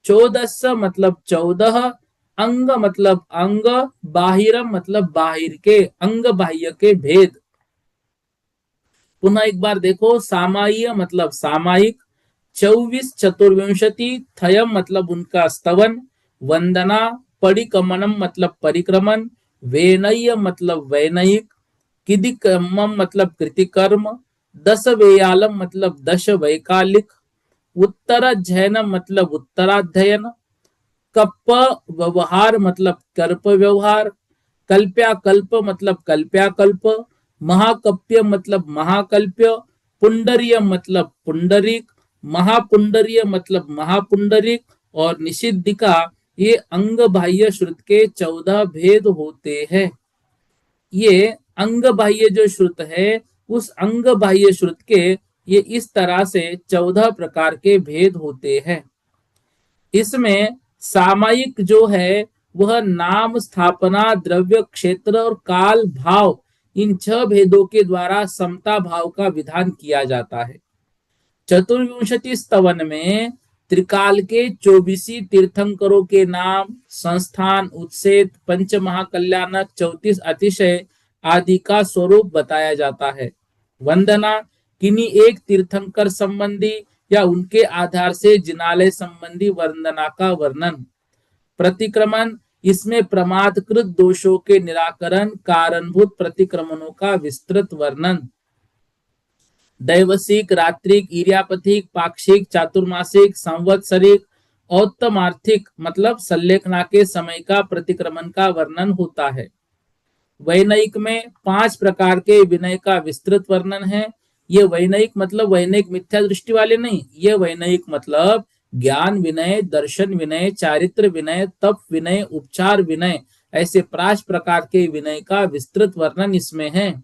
चौदस मतलब 14, अंग मतलब अंग, बाहिरम मतलब बाहिर के, अंग बाह्य के भेद। पुनः एक बार देखो, सामायिक मतलब सामायिक, 24 चतुर्विंशति, थयम मतलब उनका स्तवन, वंदना, परिक्रमणम मतलब परिक्रमण, वेनय्य मतलब वैनयिक, किदिकर्मम मतलब कृतिकर्म, दस वेयालम मतलब 10 वैकालिक, उत्तराध्ययनम मतलब उत्तराध्ययन, कप्प व्यवहार मतलब कर्प व्यवहार, कल्प्याकल्प मतलब कल्प्याकल्प, महाकप्य मतलब महाकल्प्य, पुंडरीय मतलब पुंडरीक, महापुंडरीय मतलब महापुंडरीक और निषिद्धिका, ये अंग बाह्य श्रुत के 14 भेद होते हैं। ये अंग बाह्य जो श्रुत है, उस अंग बाह्य श्रुत के ये इस तरह से 14 प्रकार के भेद होते हैं। इसमें सामायिक जो है वह नाम, स्थापना, द्रव्य, क्षेत्र और काल भाव, इन 6 भेदों के द्वारा समता भाव का विधान किया जाता है। चतुर्विंशति स्तवन में त्रिकाल के 24 तीर्थंकरों के नाम, संस्थान, उत्सेद, पंच महाकल्याणक, 34 अतिशय आदि का स्वरूप बताया जाता है। वंदना किन्हीं एक तीर्थंकर संबंधी या उनके आधार से जिनालय संबंधी वंदना का वर्णन। प्रतिक्रमण, इसमें प्रमादकृत दोषों के निराकरण, कारणभूत प्रतिक्रमणों का विस्तृत वर्णन। दैवसिक, रात्रिक, इर्यापथिक, पाक्षिक, चातुर्मासिक, संवत्सरिक, औत्तमार्थिक मतलब संलेखना के समय का प्रतिक्रमण का वर्णन होता है। वैनयिक में 5 प्रकार के विनय का विस्तृत वर्णन है। ये वैनयिक मतलब वैनयिक मिथ्या दृष्टि वाले नहीं, ये वैनयिक मतलब ज्ञान विनय, दर्शन विनय, चारित्र विनय, तप विनय, उपचार विनय, ऐसे 5 प्रकार के विनय का विस्तृत वर्णन इसमें है।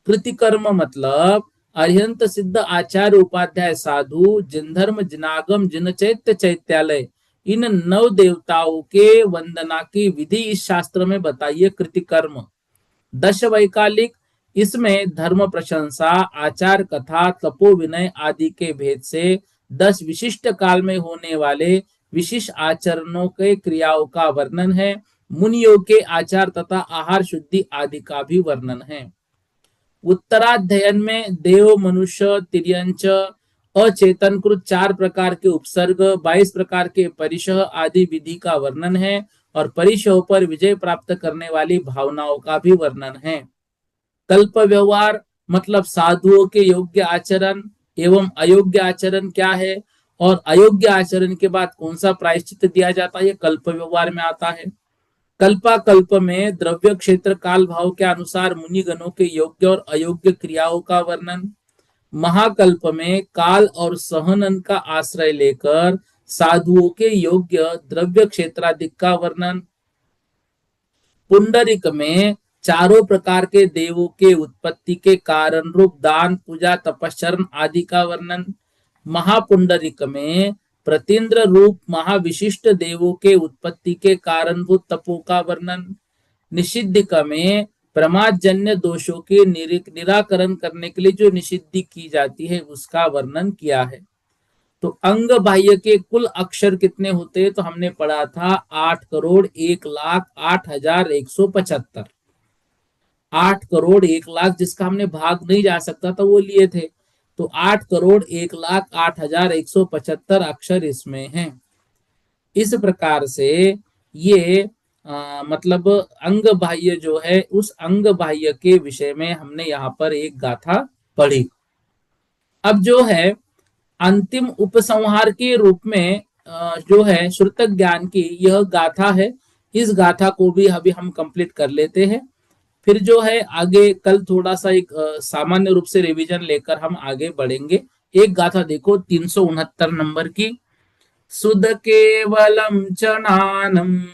कृतिकर्म मतलब अरिहंत सिद्ध आचार्य उपाध्याय साधु, जिन धर्म, जिनागम, जिन चैत्य चैत्यालय, इन 9 देवताओं के वंदना की विधि इस शास्त्र में बताइए कृतिकर्म। 10 वैकालिक, इसमें धर्म प्रशंसा, आचार कथा, तपो विनय आदि के भेद से 10 विशिष्ट काल में होने वाले विशिष्ट आचरणों के क्रियाओं का वर्णन है। मुनियों के आचार तथा आहार शुद्धि आदि का भी वर्णन है। उत्तराध्ययन में देव, मनुष्य, तिर्यंच, अचेतनकृत 4 प्रकार के उपसर्ग, 22 प्रकार के परिशह आदि विधि का वर्णन है और परिशह पर विजय प्राप्त करने वाली भावनाओं का भी वर्णन है। कल्प व्यवहार मतलब साधुओं के योग्य आचरण एवं अयोग्य आचरण क्या है और अयोग्य आचरण के बाद कौन सा प्रायश्चित दिया जाता है, ये कल्प व्यवहार में आता है। कल्पाकल्प में द्रव्य, क्षेत्र, काल भाव के अनुसार मुनिगणों के योग्य और अयोग्य क्रियाओं का वर्णन। महाकल्प में काल और सहनन का आश्रय लेकर साधुओं के योग्य द्रव्य, क्षेत्रादि का वर्णन। पुंडरिक में चारों प्रकार के देवों के उत्पत्ति के कारण रूप दान, पूजा, तपश्चरण आदि का वर्णन। महापुंडरिक में प्रतीन्द्र रूप महाविशिष्ट देवों के उत्पत्ति के कारणभूत तपों का वर्णन। निषिद्धिक में प्रमादजन्य दोषों के निराकरण करने के लिए जो निषिद्धि की जाती है उसका वर्णन किया है। तो अंग बाह्य के कुल अक्षर कितने होते हैं, तो हमने पढ़ा था 8,01,08,175। 8,01,00,000 जिसका हमने भाग नहीं जा सकता था वो लिए थे, तो 8,01,08,175 अक्षर इसमें हैं। इस प्रकार से ये मतलब अंग बाह्य जो है, उस अंग बाह्य के विषय में हमने यहाँ पर एक गाथा पढ़ी। अब जो है अंतिम उपसंहार के रूप में जो है श्रुतक ज्ञान की यह गाथा है, इस गाथा को भी अभी हम कंप्लीट कर लेते हैं। फिर जो है आगे कल थोड़ा सा एक सामान्य रूप से रिवीजन लेकर हम आगे बढ़ेंगे। एक गाथा देखो 369 नंबर की। सुध केवलम चनानम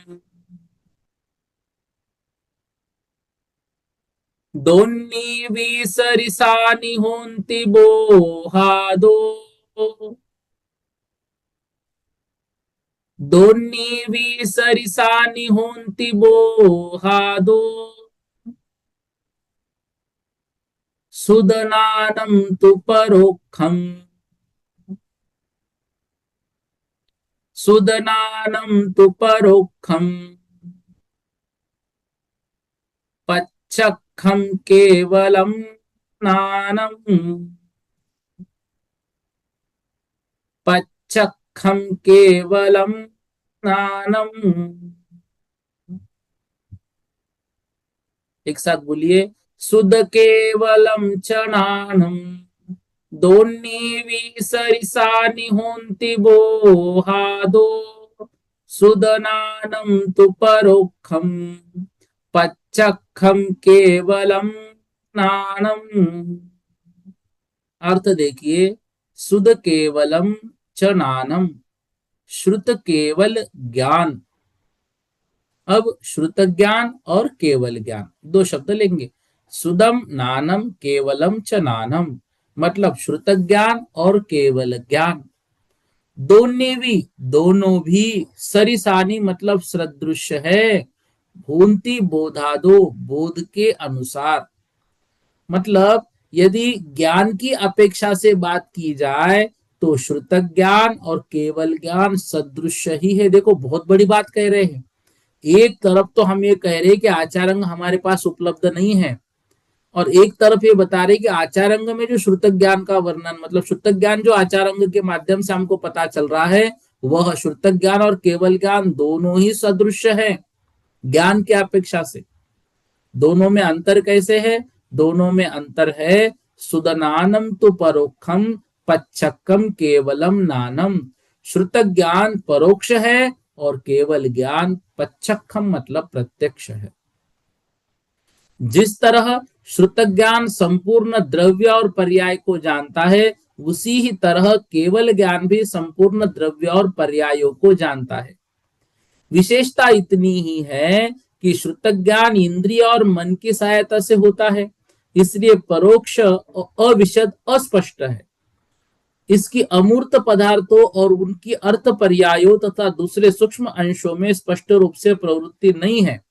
दोन्नी विसरिसानि होन्ति बोहादो दोन्नीवी सरिसानि होन्ति बोहादो सुदनानं तु परोक्षम् सुदनानं तु परोक्षम् पच्चखं केवलं नानम् पच्चखं केवलं नानम्। एक साथ बोलिए, सुद केवलं च नानम् दोन्नीवी सरिसानि होन्ति बोहादो सुदनानं तु परोक्षम् पच्चखं केवलं नानम्। अर्थ देखिए, सुद केवलम च नानम, श्रुत केवल ज्ञान। अब श्रुत ज्ञान और केवल ज्ञान दो शब्द लेंगे। सुदम नानम केवलम च नानम, मतलब श्रुत ज्ञान और केवल ज्ञान। दोनों भी सरिसानी मतलब सदृश है। भूंति बोधादो, बोध के अनुसार, मतलब यदि ज्ञान की अपेक्षा से बात की जाए तो श्रुत ज्ञान और केवल ज्ञान सदृश ही है। देखो बहुत बड़ी बात कह रहे हैं। एक तरफ तो हम ये कह रहे हैं कि आचारंग हमारे पास उपलब्ध नहीं है, और एक तरफ ये बता रहे कि आचारंग में जो श्रुत ज्ञान का वर्णन, मतलब श्रुत ज्ञान जो आचारंग के माध्यम से हमको पता चल रहा है, वह श्रुत ज्ञान और केवल ज्ञान दोनों ही सदृश है ज्ञान की अपेक्षा से। दोनों में अंतर कैसे है? दोनों में अंतर है, सुदनानम तो परोक्षम पच्चक्कम केवलम नानम। श्रुत ज्ञान परोक्ष है और केवल ज्ञान पच्चक्कम मतलब प्रत्यक्ष है। जिस तरह श्रुत ज्ञान संपूर्ण द्रव्य और पर्याय को जानता है, उसी ही तरह केवल ज्ञान भी संपूर्ण द्रव्य और पर्यायों को जानता है। विशेषता इतनी ही है कि श्रुत ज्ञान इंद्रिय और मन की सहायता से होता है, इसलिए परोक्ष अविशद अस्पष्ट है। इसकी अमूर्त पदार्थों और उनकी अर्थ पर्यायों तथा दूसरे सूक्ष्म अंशों में स्पष्ट रूप से प्रवृत्ति नहीं है,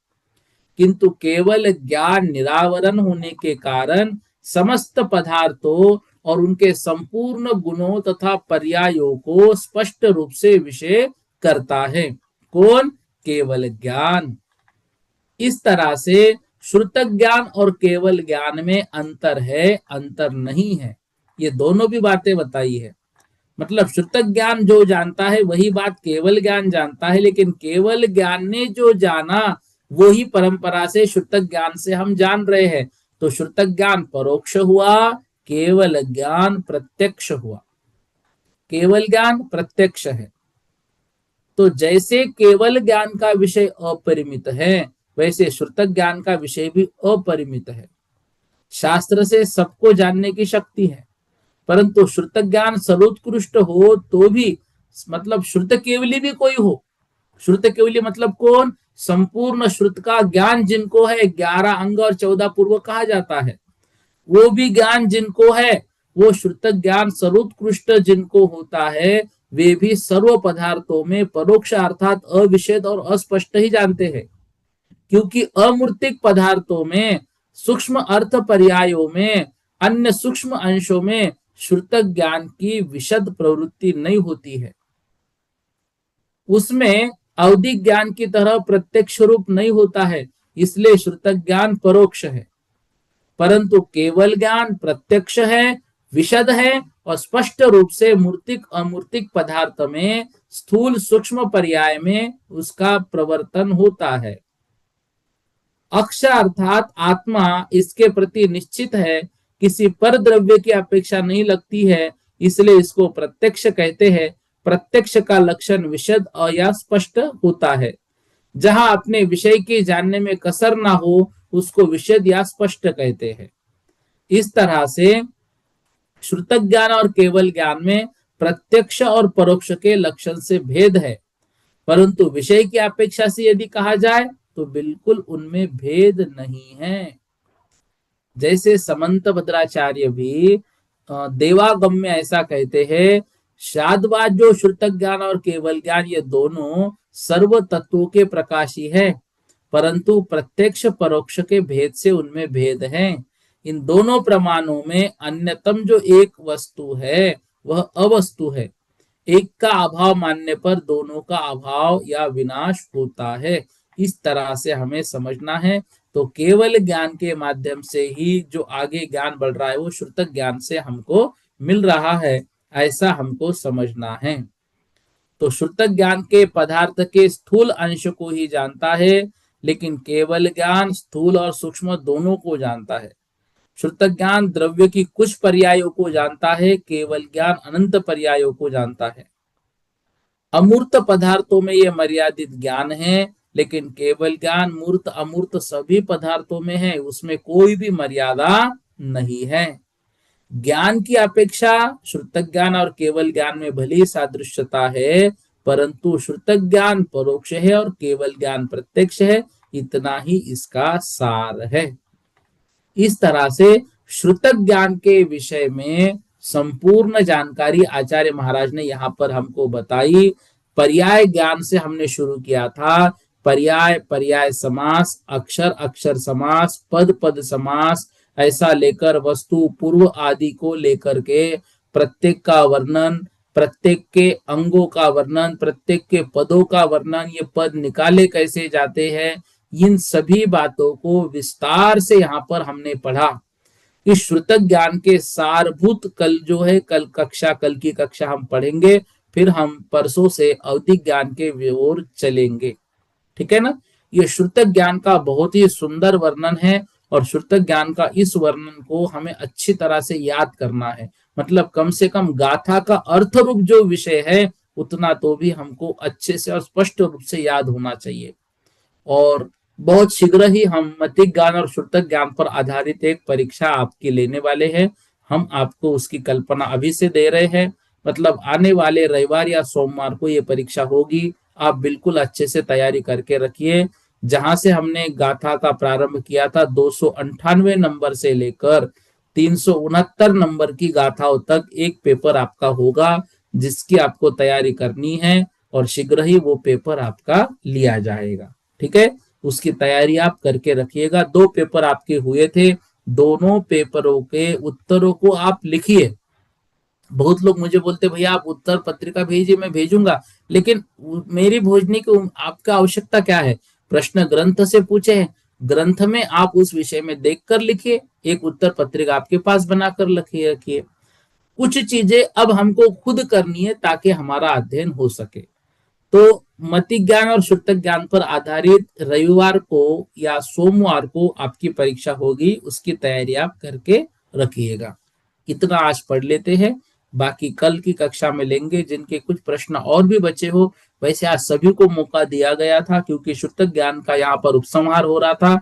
किंतु केवल ज्ञान निरावरण होने के कारण समस्त पदार्थों और उनके संपूर्ण गुणों तथा पर्यायों को स्पष्ट रूप से विषय करता है। कौन? केवल ज्ञान। इस तरह से श्रुत ज्ञान और केवल ज्ञान में अंतर है, अंतर नहीं है। ये दोनों भी बातें बताई है। मतलब श्रुत ज्ञान जो जानता है वही बात केवल ज्ञान जानता है, लेकिन केवल ज्ञान ने जो जाना वो ही परंपरा से श्रुत ज्ञान से हम जान रहे हैं। तो श्रुत ज्ञान परोक्ष हुआ, केवल ज्ञान प्रत्यक्ष हुआ। केवल ज्ञान प्रत्यक्ष है। तो जैसे केवल ज्ञान का विषय अपरिमित है, वैसे श्रुत ज्ञान का विषय भी अपरिमित है। शास्त्र से सबको जानने की शक्ति है, परंतु श्रुत ज्ञान सर्वोत्कृष्ट हो तो भी, मतलब श्रुत केवली भी कोई हो। श्रुत केवली मतलब कौन? संपूर्ण श्रुत का ज्ञान जिनको है, 11 अंग और 14 पूर्व कहा जाता है, वो भी ज्ञान जिनको है, वो श्रुत ज्ञान सर्वोत्कृष्ट जिनको होता है, वे भी सर्व पदार्थों में परोक्ष अर्थात अविषद और अस्पष्ट ही जानते हैं। क्योंकि अमूर्तिक पदार्थों में, सूक्ष्म अर्थ पर्यायों में, अन्य सूक्ष्म अंशों में श्रुत ज्ञान की विशद प्रवृत्ति नहीं होती है। उसमें अवधिक ज्ञान की तरह प्रत्यक्ष रूप नहीं होता है, इसलिए श्रुत ज्ञान परोक्ष है। परंतु केवल ज्ञान प्रत्यक्ष है, विशद है और स्पष्ट रूप से मूर्तिक अमूर्तिक पदार्थ में, स्थूल सूक्ष्म पर्याय में उसका प्रवर्तन होता है। अक्ष अर्थात आत्मा इसके प्रति निश्चित है, किसी पर द्रव्य की अपेक्षा नहीं लगती है, इसलिए इसको प्रत्यक्ष कहते हैं। प्रत्यक्ष का लक्षण विशद और या स्पष्ट होता है। जहां अपने विषय के जानने में कसर ना हो, उसको विशद या स्पष्ट कहते हैं। इस तरह से श्रुत ज्ञान और केवल ज्ञान में प्रत्यक्ष और परोक्ष के लक्षण से भेद है, परंतु विषय की अपेक्षा से यदि कहा जाए तो बिल्कुल उनमें भेद नहीं है। जैसे समंत भद्राचार्य भी देवागम में ऐसा कहते हैं शादवाद जो श्रुतक ज्ञान और केवल ज्ञान ये दोनों सर्व तत्वों के प्रकाशी है, परंतु प्रत्यक्ष परोक्ष के भेद से उनमें भेद है। इन दोनों प्रमाणों में अन्यतम जो एक वस्तु है वह अवस्तु है। एक का अभाव मानने पर दोनों का अभाव या विनाश होता है। इस तरह से हमें समझना है। तो केवल ज्ञान के माध्यम से ही जो आगे ज्ञान बढ़ रहा है वो श्रुतक ज्ञान से हमको मिल रहा है, ऐसा हमको समझना है। तो श्रुतक ज्ञान के पदार्थ के स्थूल अंश को ही जानता है, लेकिन केवल ज्ञान स्थूल और सूक्ष्म दोनों को जानता है। श्रुतक ज्ञान द्रव्य की कुछ पर्यायों को जानता है, केवल ज्ञान अनंत पर्यायों को जानता है। अमूर्त पदार्थों में यह मर्यादित ज्ञान है, लेकिन केवल ज्ञान मूर्त अमूर्त सभी पदार्थों में है, उसमें कोई भी मर्यादा नहीं है। ज्ञान की अपेक्षा श्रुतक ज्ञान और केवल ज्ञान में भली सादृश्यता है, परंतु श्रुतक ज्ञान परोक्ष है और केवल ज्ञान प्रत्यक्ष है, इतना ही इसका सार है। इस तरह से श्रुतक ज्ञान के विषय में संपूर्ण जानकारी आचार्य महाराज ने यहाँ पर हमको बताई। पर्याय ज्ञान से हमने शुरू किया था। पर्याय, पर्याय समास, अक्षर अक्षर समास, पद पद समास, ऐसा लेकर वस्तु पूर्व आदि को लेकर के प्रत्येक का वर्णन, प्रत्येक के अंगों का वर्णन, प्रत्येक के पदों का वर्णन, ये पद निकाले कैसे जाते हैं, इन सभी बातों को विस्तार से यहाँ पर हमने पढ़ा। इस श्रुतक ज्ञान के सारभूत कल जो है कल की कक्षा हम पढ़ेंगे, फिर हम परसों से अवधिक ज्ञान के ओर चलेंगे। ठीक है ना। ये श्रुतक ज्ञान का बहुत ही सुंदर वर्णन है और श्रुतक ज्ञान का इस वर्णन को हमें अच्छी तरह से याद करना है। मतलब कम से कम गाथा का अर्थ रूप जो विषय है उतना तो भी हमको अच्छे से और स्पष्ट रूप से याद होना चाहिए। और बहुत शीघ्र ही हम मतिक ज्ञान और श्रुतक ज्ञान पर आधारित एक परीक्षा आपकी लेने वाले हैं। हम आपको उसकी कल्पना अभी से दे रहे हैं। मतलब आने वाले रविवार या सोमवार को ये परीक्षा होगी। आप बिल्कुल अच्छे से तैयारी करके रखिए। जहां से हमने गाथा का प्रारंभ किया था 298 नंबर से लेकर 369 नंबर की गाथाओं तक एक पेपर आपका होगा, जिसकी आपको तैयारी करनी है और शीघ्र ही वो पेपर आपका लिया जाएगा। ठीक है, उसकी तैयारी आप करके रखिएगा। 2 पेपर आपके हुए थे, दोनों पेपरों के उत्तरों को आप लिखिए। बहुत लोग मुझे बोलते भैया आप उत्तर पत्रिका भेजिए, मैं भेजूंगा, लेकिन मेरी भेजने की आपका आवश्यकता क्या है? प्रश्न ग्रंथ से पूछे हैं, ग्रंथ में आप उस विषय में देखकर लिखिए, एक उत्तर पत्रिका आपके पास बनाकर रखिए। कुछ चीजें अब हमको खुद करनी है ताकि हमारा अध्ययन हो सके। तो मति ज्ञान और श्रुतक ज्ञान पर आधारित रविवार को या सोमवार को आपकी परीक्षा होगी, उसकी तैयारी आप करके रखिएगा। इतना आज पढ़ लेते हैं, बाकी कल की कक्षा में लेंगे। जिनके कुछ प्रश्न और भी बचे हो, वैसे आज सभी को मौका दिया गया था क्योंकि श्रुतक ज्ञान का यहाँ पर उपसंहार हो रहा था।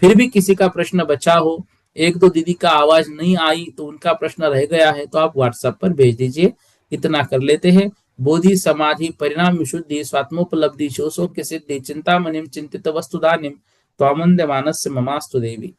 फिर भी किसी का प्रश्न बचा हो, 1-2 दीदी का आवाज नहीं आई तो उनका प्रश्न रह गया है, तो आप व्हाट्सएप पर भेज दीजिए। इतना कर लेते हैं। बोधि समाधि परिणाम विशुद्धि स्वात्मोपलब्धि शोषोक्य सिद्धि चिंतामणिम चिंतित वस्तुदानिम त्वामंदे मानस्य ममास्तु देवी।